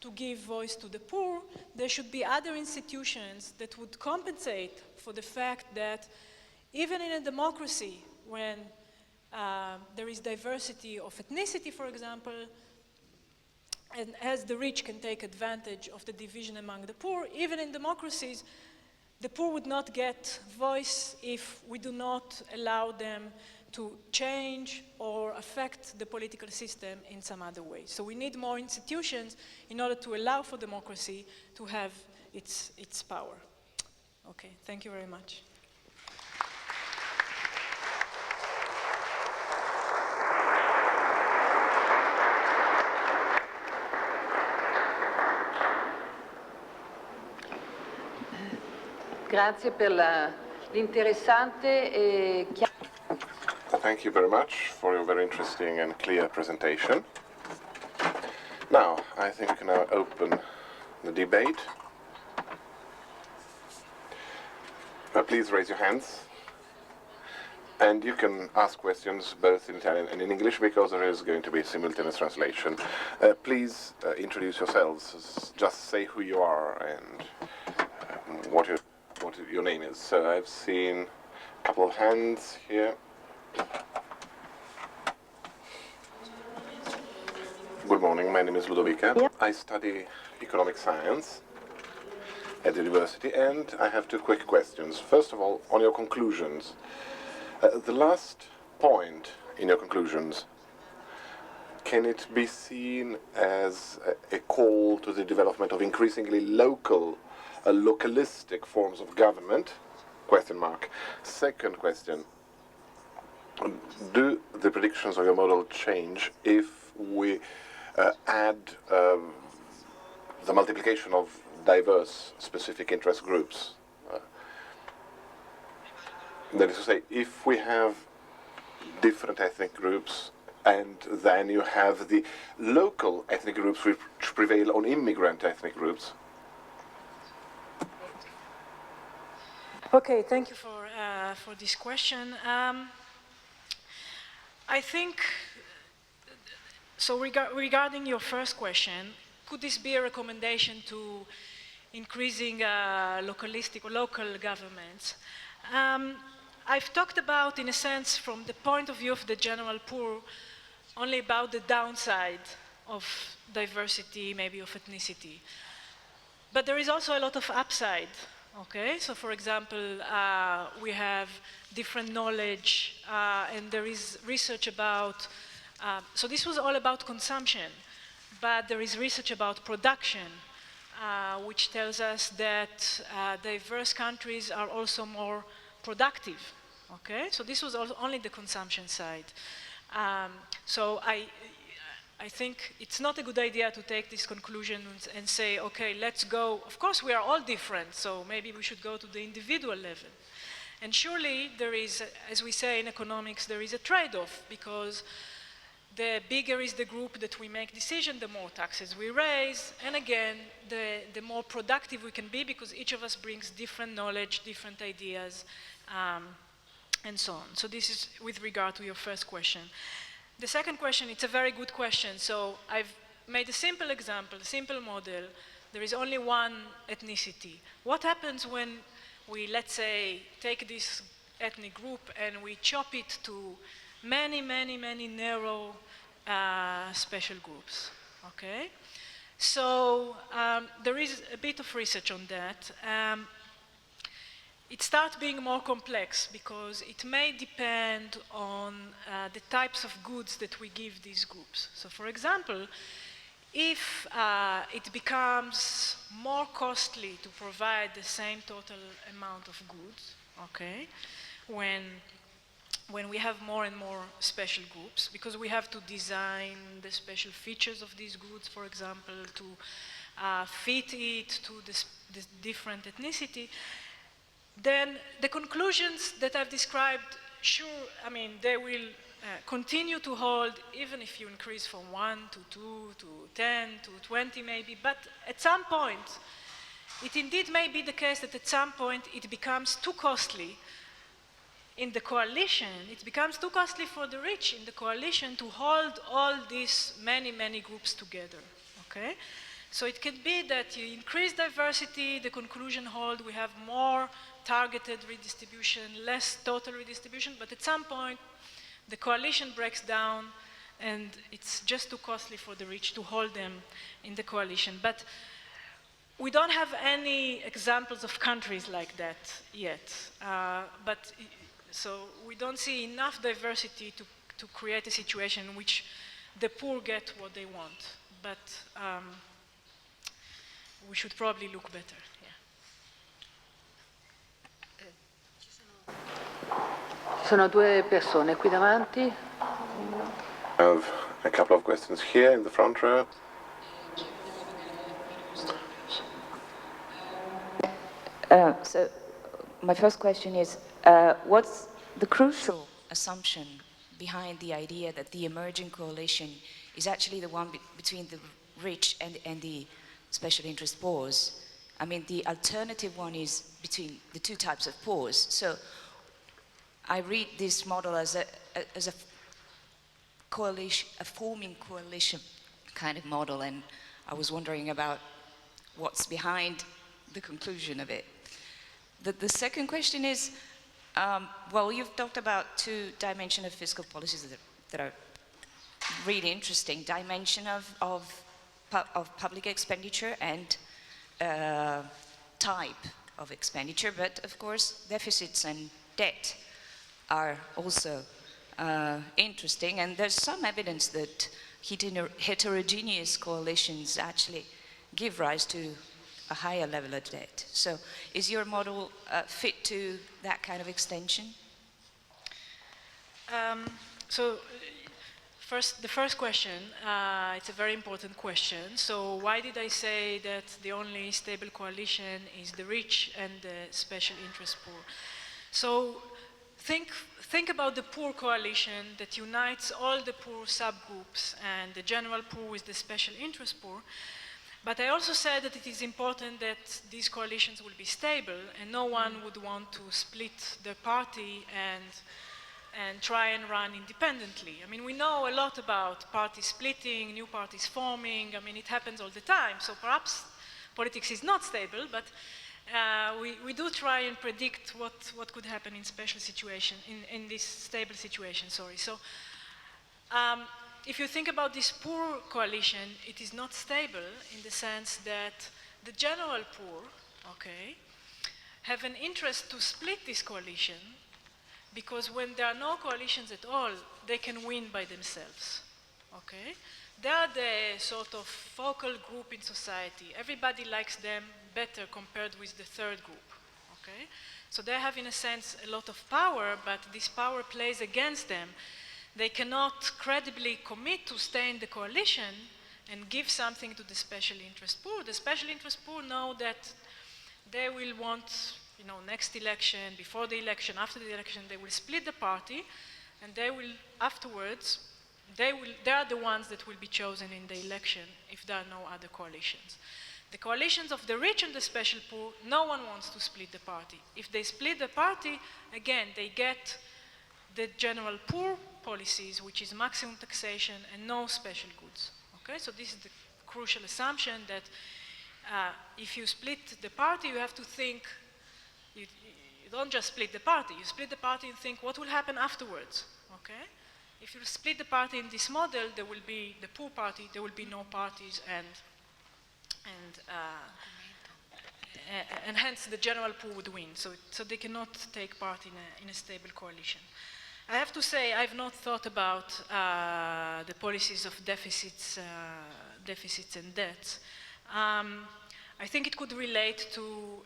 [SPEAKER 3] to give voice to the poor. There should be other institutions that would compensate for the fact that even in a democracy, when there is diversity of ethnicity, for example, and as the rich can take advantage of the division among the poor, even in democracies, the poor would not get voice if we do not allow them to change or affect the political system in some other way. So we need more institutions in order to allow for democracy to have its power. Okay, thank you very much.
[SPEAKER 4] Grazie per l'interessante e chiaro.
[SPEAKER 2] Thank you very much for your very interesting and clear presentation. Now, I think we can now open the debate. Please raise your hands. And you can ask questions both in Italian and in English, because there is going to be simultaneous translation. Please introduce yourselves. Just say who you are and what your name is. So I've seen a couple of hands here. Good morning, my name is Ludovica.
[SPEAKER 4] Yeah.
[SPEAKER 2] I study economic science at the university, and I have two quick questions. First of all, on your conclusions. The last point in your conclusions, can it be seen as a call to the development of increasingly localistic forms of government? Question mark. Second question, do the predictions of your model change if we add the multiplication of diverse specific interest groups? That is to say, if we have different ethnic groups and then you have the local ethnic groups which prevail on immigrant ethnic groups.
[SPEAKER 3] Okay, thank you for this question. I think, so regarding your first question, could this be a recommendation to increasing localistic or local governments? I've talked about, in a sense, from the point of view of the general poor, only about the downside of diversity, maybe of ethnicity. But there is also a lot of upside, okay? So for example, we have different knowledge, and there is research about, so this was all about consumption, but there is research about production, which tells us that diverse countries are also more productive, okay? So this was only the consumption side. So I think it's not a good idea to take this conclusion and say, okay, let's go. Of course, we are all different, so maybe we should go to the individual level. And surely there is, as we say in economics, there is a trade-off, because the bigger is the group that we make decisions, the more taxes we raise, and again, the more productive we can be, because each of us brings different knowledge, different ideas, and so on. So this is with regard to your first question. The second question, it's a very good question. So I've made a simple example, a simple model. There is only one ethnicity. What happens when we, let's say, take this ethnic group and we chop it to many narrow special groups, okay? So there is a bit of research on that. It starts being more complex because it may depend on the types of goods that we give these groups. So for example, if it becomes more costly to provide the same total amount of goods, okay? When we have more and more special groups, because we have to design the special features of these goods, for example, to fit it to this different ethnicity, then the conclusions that I've described, sure, I mean, they will continue to hold even if you increase from 1 to 2 to 10 to 20 maybe, but at some point, it indeed may be the case that at some point it becomes too costly in the coalition, it becomes too costly for the rich in the coalition to hold all these many, many groups together, okay? So it could be that you increase diversity, the conclusion hold, we have more targeted redistribution, less total redistribution, but at some point, the coalition breaks down and it's just too costly for the rich to hold them in the coalition. But we don't have any examples of countries like that yet. So we don't see enough diversity to create a situation in which the poor get what they want. But we should probably look better.
[SPEAKER 4] Ci sono due persone qui davanti.
[SPEAKER 2] I have a couple of questions here in the front row.
[SPEAKER 5] So my first question is, what's the crucial assumption behind the idea that the emerging coalition is actually the one between the rich and the special interest poors? I mean, the alternative one is between the two types of poors. So I read this model as a coalition, a forming coalition kind of model, and I was wondering about what's behind the conclusion of it. The second question is, well, you've talked about two dimensions of fiscal policies that are really interesting. Dimension of public expenditure and type of expenditure, but of course deficits and debt are also interesting, and there's some evidence that heterogeneous coalitions actually give rise to a higher level of debt. So is your model fit to that kind of extension?
[SPEAKER 3] The first question, it's a very important question. So why did I say that the only stable coalition is the rich and the special interest poor? So think about the poor coalition that unites all the poor subgroups and the general poor with the special interest poor. But I also said that it is important that these coalitions will be stable and no one would want to split the party and try and run independently. I mean, we know a lot about party splitting, new parties forming. I mean, it happens all the time. So perhaps politics is not stable, but we do try and predict what could happen in special situation, in this stable situation, sorry. So if you think about this poor coalition, it is not stable in the sense that the general poor, okay, have an interest to split this coalition because when there are no coalitions at all, they can win by themselves, okay? They are the sort of focal group in society. Everybody likes them better compared with the third group, okay? So they have, in a sense, a lot of power, but this power plays against them. They cannot credibly commit to stay in the coalition and give something to the special interest poor. The special interest poor know that they will want, you know, next election, before the election, after the election, they will split the party, and they will afterwards, they are the ones that will be chosen in the election if there are no other coalitions. The coalitions of the rich and the special poor, no one wants to split the party. If they split the party, again, they get the general poor policies, which is maximum taxation and no special goods. Okay, so this is the crucial assumption that if you split the party, you have to think, you don't just split the party, you split the party and think what will happen afterwards, okay? If you split the party in this model, there will be the poor party, there will be no parties, and hence the general poor would win. So they cannot take part in a stable coalition. I have to say, I've not thought about the policies of deficits and debts. I think it could relate to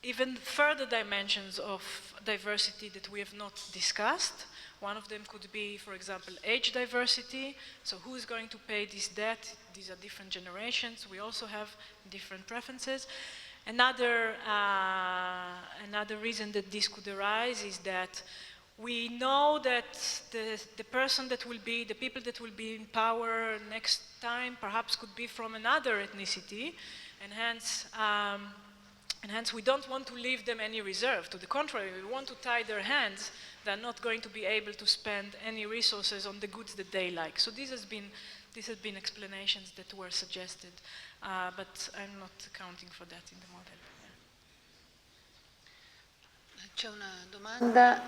[SPEAKER 3] even further dimensions of diversity that we have not discussed. One of them could be, for example, age diversity. So who is going to pay this debt? These are different generations. We also have different preferences. Another reason that this could arise is that we know that the person that will be, the people that will be in power next time perhaps could be from another ethnicity, and hence we don't want to leave them any reserve. To the contrary, we want to tie their hands. They're not going to be able to spend any resources on the goods that they like. So these have been explanations that were suggested, but I'm not accounting for that in the model.
[SPEAKER 1] C'è una domanda.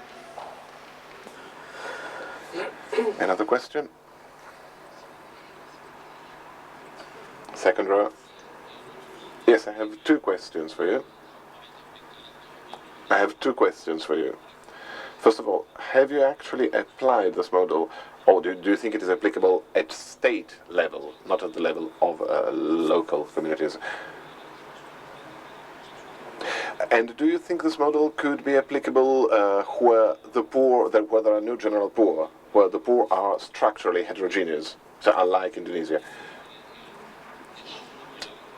[SPEAKER 2] Another question? Second row. Yes, I have two questions for you. First of all, have you actually applied this model, or do you think it is applicable at state level, not at the level of local communities? And do you think this model could be applicable where there are no general poor, where the poor are structurally heterogeneous, so unlike Indonesia?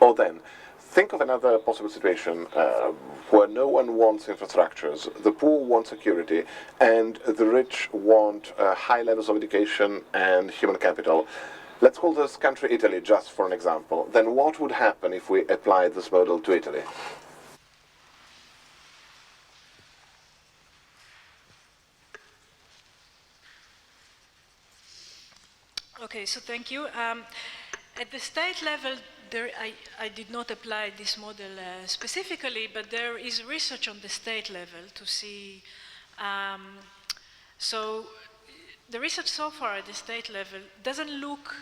[SPEAKER 2] Or then, think of another possible situation where no one wants infrastructures, the poor want security, and the rich want high levels of education and human capital. Let's call this country Italy, just for an example. Then what would happen if we applied this model to Italy?
[SPEAKER 3] Okay, so thank you. At the state level, I did not apply this model specifically, but there is research on the state level to see. So the research so far at the state level doesn't look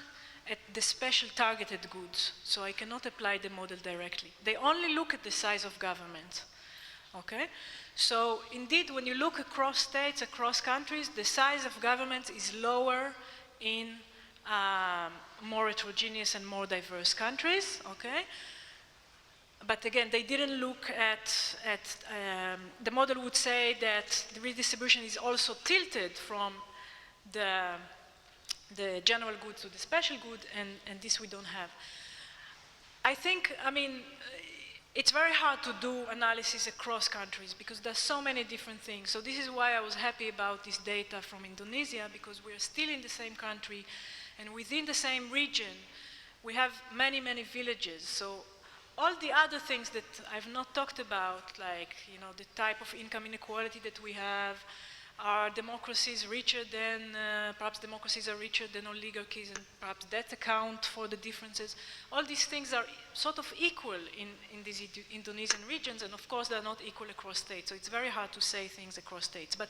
[SPEAKER 3] at the special targeted goods, so I cannot apply the model directly. They only look at the size of government, okay? So indeed, when you look across states, across countries, the size of government is lower in more heterogeneous and more diverse countries, okay? But again, they didn't look at the model would say that the redistribution is also tilted from the general good to the special good, and this we don't have. I mean, it's very hard to do analysis across countries because there's so many different things. So this is why I was happy about this data from Indonesia, because we're still in the same country, and within the same region, we have many, many villages. So all the other things that I've not talked about, like, you know, the type of income inequality that we have, are democracies richer than, perhaps democracies are richer than oligarchies, and perhaps that account for the differences. All these things are sort of equal in these Indonesian regions, and of course they're not equal across states. So it's very hard to say things across states. But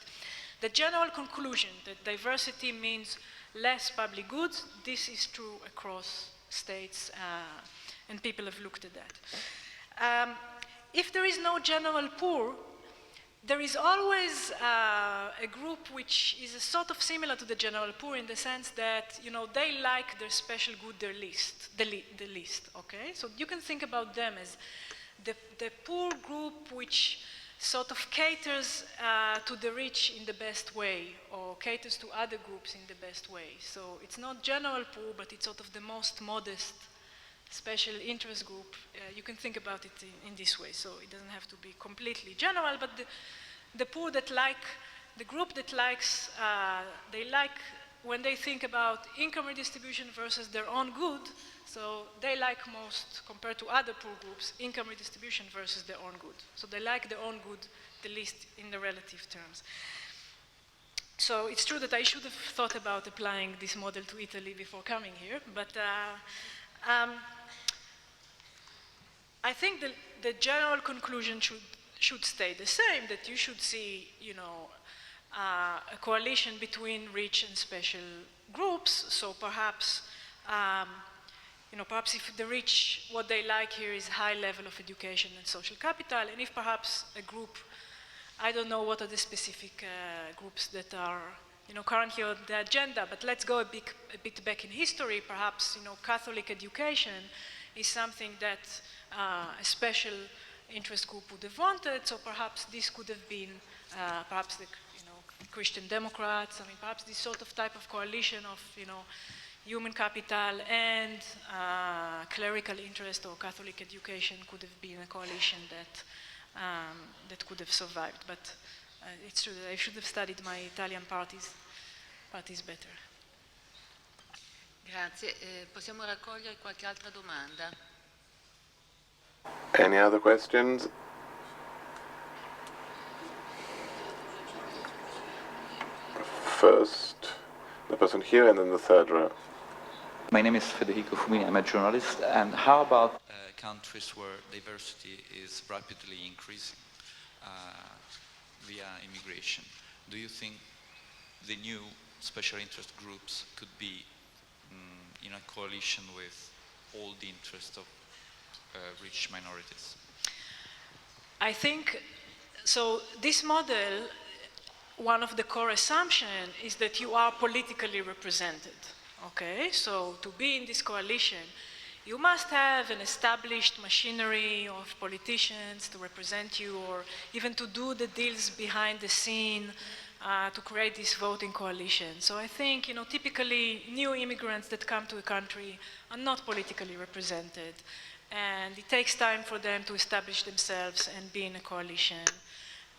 [SPEAKER 3] the general conclusion that diversity means less public goods, this is true across states, and people have looked at that. If there is no general poor, there is always a group which is sort of similar to the general poor in the sense that, you know, they like their special good, the least, okay? So you can think about them as the poor group which sort of caters to the rich in the best way, or caters to other groups in the best way. So it's not general poor, but it's sort of the most modest special interest group. You can think about it in this way, so it doesn't have to be completely general, but the poor that like, the group that likes, they like when they think about income redistribution versus their own good, so they like most, compared to other poor groups, income redistribution versus their own good. So they like their own good the least in the relative terms. So it's true that I should have thought about applying this model to Italy before coming here, but I think the general conclusion should stay the same, that you should see, you know, a coalition between rich and special groups. So perhaps, you know, perhaps if the rich, what they like here is high level of education and social capital, and if perhaps a group, I don't know what are the specific groups that are, you know, currently on the agenda, but let's go a bit back in history. Perhaps, you know, Catholic education is something that a special interest group would have wanted. So perhaps this could have been, perhaps the Christian Democrats. I mean, perhaps this sort of type of coalition of human capital and clerical interest or Catholic education could have been a coalition that could have survived. But it's true that I should have studied my Italian parties better.
[SPEAKER 4] Grazie. Possiamo raccogliere qualche altra domanda?
[SPEAKER 2] Any other questions? First, the person here, and then the third row.
[SPEAKER 6] My name is Federico Fumini, I'm a journalist, and how about countries where diversity is rapidly increasing via immigration? Do you think the new special interest groups could be in a coalition with all the interests of rich minorities?
[SPEAKER 3] I think, so this model, one of the core assumptions is that you are politically represented. Okay, so to be in this coalition, you must have an established machinery of politicians to represent you, or even to do the deals behind the scene to create this voting coalition. So I think, typically new immigrants that come to a country are not politically represented, and it takes time for them to establish themselves and be in a coalition.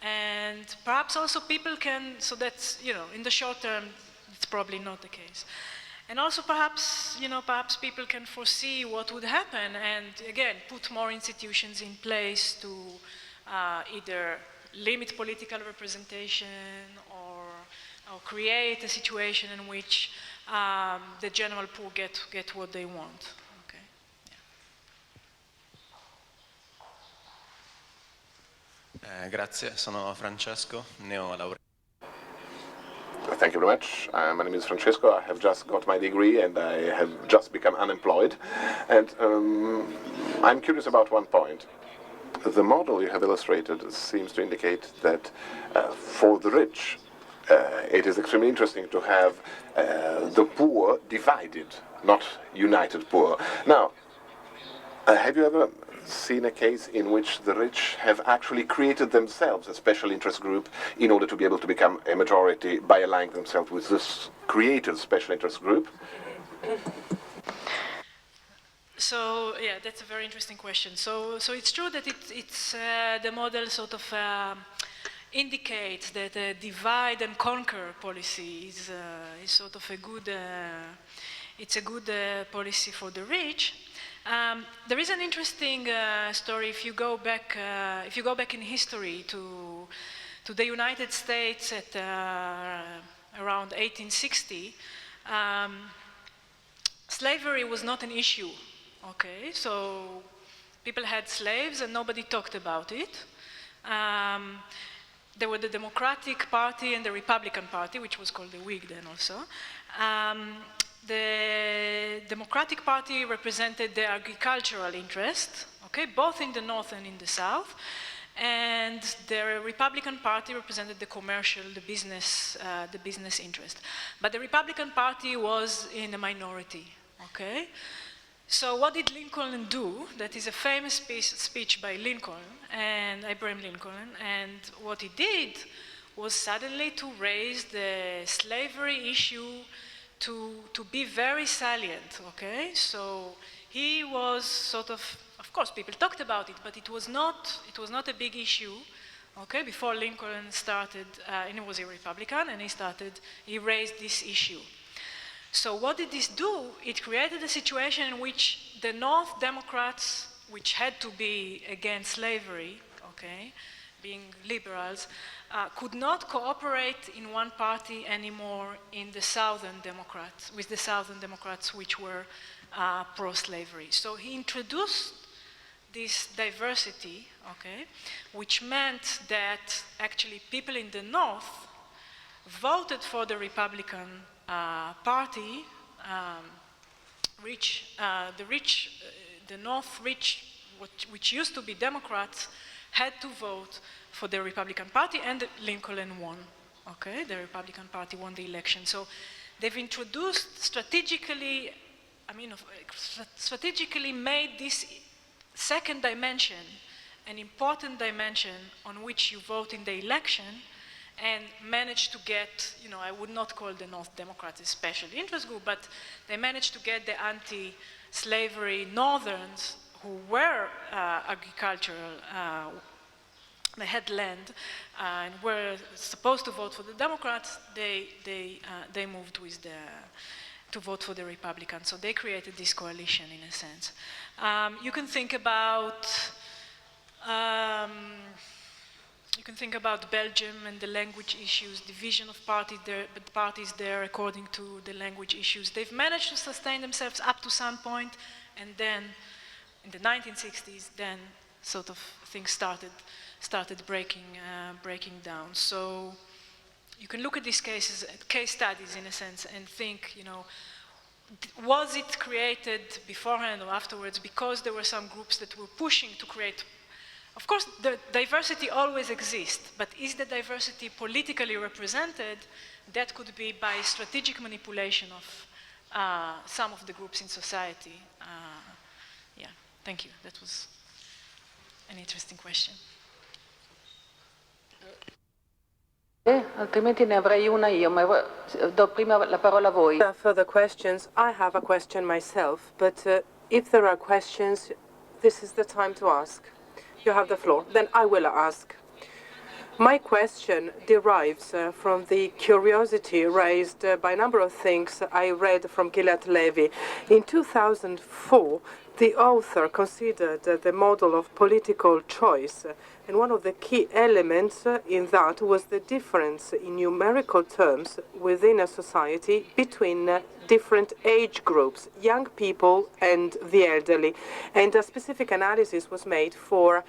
[SPEAKER 3] And perhaps also people can, so that's, in the short term, it's probably not the case. And also perhaps, perhaps people can foresee what would happen and, again, put more institutions in place to either limit political representation or create a situation in which the general poor get what they want. Okay.
[SPEAKER 7] Yeah. Grazie, sono Francesco, neolaureato.
[SPEAKER 2] Thank you very much. My name is Francesco. I have just got my degree and I have just become unemployed. And I'm curious about one point. The model you have illustrated seems to indicate that for the rich, it is extremely interesting to have the poor divided, not united poor. Now, have you ever seen a case in which the rich have actually created themselves a special interest group in order to be able to become a majority by allying themselves with this created special interest group?
[SPEAKER 3] So yeah, that's a very interesting question. So it's true that it's the model sort of indicates that a divide and conquer policy is sort of a good policy for the rich. There is an interesting story if you go back in history to the United States at around 1860. Slavery was not an issue. Okay, so people had slaves and nobody talked about it. There were the Democratic Party and the Republican Party, which was called the Whig then also. The Democratic Party represented the agricultural interest, okay, both in the North and in the South. And the Republican Party represented the commercial, the business interest. But the Republican Party was in a minority, okay? So what did Lincoln do? That is a famous speech by Lincoln, and Abraham Lincoln, and what he did was suddenly to raise the slavery issue to be very salient, okay? So he was sort of course people talked about it, but it was not a big issue, okay? Before Lincoln started, and he was a Republican, and he raised this issue. So what did this do? It created a situation in which the North Democrats, which had to be against slavery, okay, being liberals, could not cooperate in one party anymore in the Southern Democrats, with the Southern Democrats which were pro-slavery. So he introduced this diversity, okay, which meant that actually people in the North voted for the Republican Party. The North rich, which used to be Democrats, had to vote for the Republican Party, and Lincoln won. Okay, the Republican Party won the election. So they've introduced strategically made this second dimension an important dimension on which you vote in the election and managed to get, I would not call the North Democrats a special interest group, but they managed to get the anti-slavery Northerns who were agricultural, they had land and were supposed to vote for the Democrats, they moved with to vote for the Republicans. So they created this coalition in a sense. You can think about Belgium and the language issues, division of parties there according to the language issues. They've managed to sustain themselves up to some point, and then in the 1960s, then sort of things started breaking down. So you can look at these cases, case studies in a sense, and think, was it created beforehand or afterwards because there were some groups that were pushing to create. Of course, the diversity always exists, but is the diversity politically represented? That could be by strategic manipulation of some of the groups in society. Yeah, thank you. That was an interesting question.
[SPEAKER 4] Altrimenti ne avrei una io, ma do prima la parola a voi.
[SPEAKER 8] Further questions? I have a question myself, but if there are questions, this is the time to ask. You have the floor. Then I will ask. My question derives from the curiosity raised by a number of things I read from Gilat Levy. In 2004, the author considered the model of political choice, and one of the key elements in that was the difference in numerical terms within a society between different age groups, young people and the elderly. And a specific analysis was made for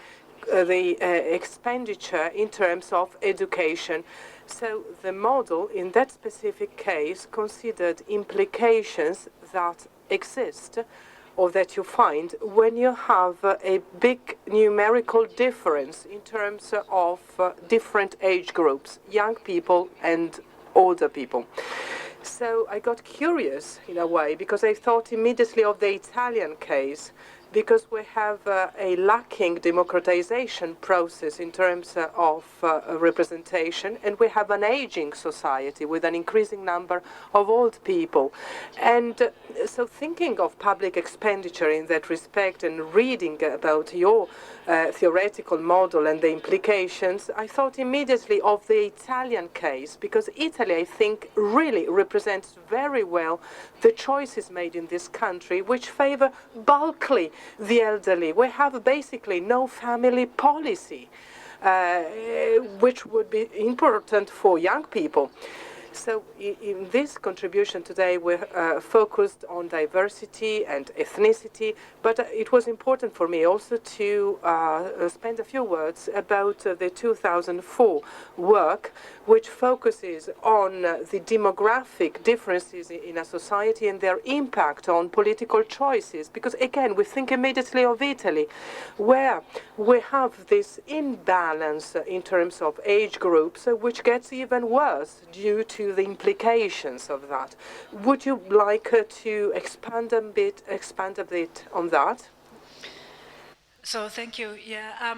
[SPEAKER 8] the expenditure in terms of education. So the model in that specific case considered implications that exist or that you find when you have a big numerical difference in terms of different age groups, young people and older people. So I got curious in a way because I thought immediately of the Italian case, because we have a lacking democratization process in terms of representation, and we have an aging society with an increasing number of old people. And so thinking of public expenditure in that respect and reading about your theoretical model and the implications, I thought immediately of the Italian case, because Italy, I think, really represents very well the choices made in this country, which favor bulkily the elderly. We have basically no family policy, which would be important for young people. So in this contribution today, we focused on diversity and ethnicity, but it was important for me also to spend a few words about the 2004 work, which focuses on the demographic differences in a society and their impact on political choices. Because again, we think immediately of Italy, where we have this imbalance in terms of age groups, which gets even worse due to the implications of that. Would you like to expand a bit on that?
[SPEAKER 3] So thank you. Yeah.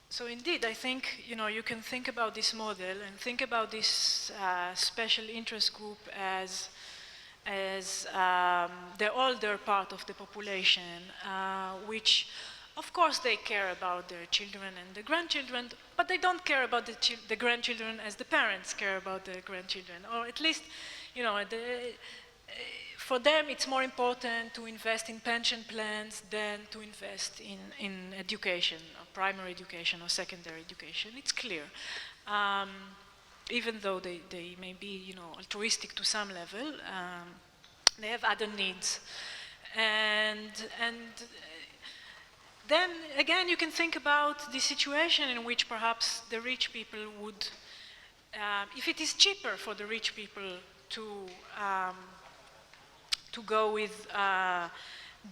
[SPEAKER 3] So indeed, I think you can think about this model and think about this special interest group as the older part of the population, which of course they care about their children and the grandchildren, but they don't care about the grandchildren as the parents care about the grandchildren. Or at least, for them it's more important to invest in pension plans than to invest in education, or primary education or secondary education. It's clear. Even though they may be altruistic to some level, they have other needs. And then again, you can think about the situation in which perhaps the rich people would, if it is cheaper for the rich people to go with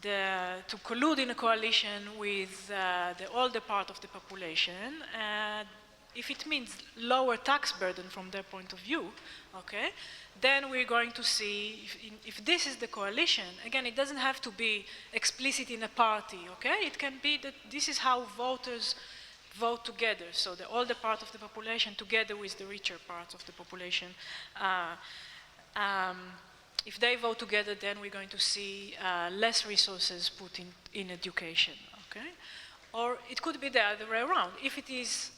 [SPEAKER 3] to collude in a coalition with the older part of the population, if it means lower tax burden from their point of view, okay, then we're going to see, if this is the coalition, again, it doesn't have to be explicit in a party, okay? It can be that this is how voters vote together, so the older part of the population together with the richer part of the population. If they vote together, then we're going to see less resources put in education, okay? Or it could be the other way around. If it is,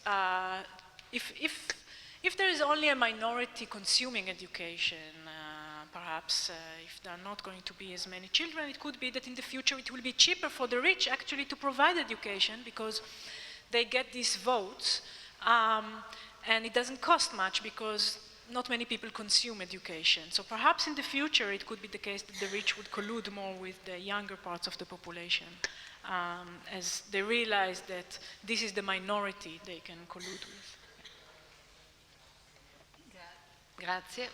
[SPEAKER 3] if there is only a minority consuming education, perhaps if there are not going to be as many children, it could be that in the future it will be cheaper for the rich actually to provide education because they get these votes, and it doesn't cost much because not many people consume education. So perhaps in the future it could be the case that the rich would collude more with the younger parts of the population as they realize that this is the minority they can collude with.
[SPEAKER 1] Grazie.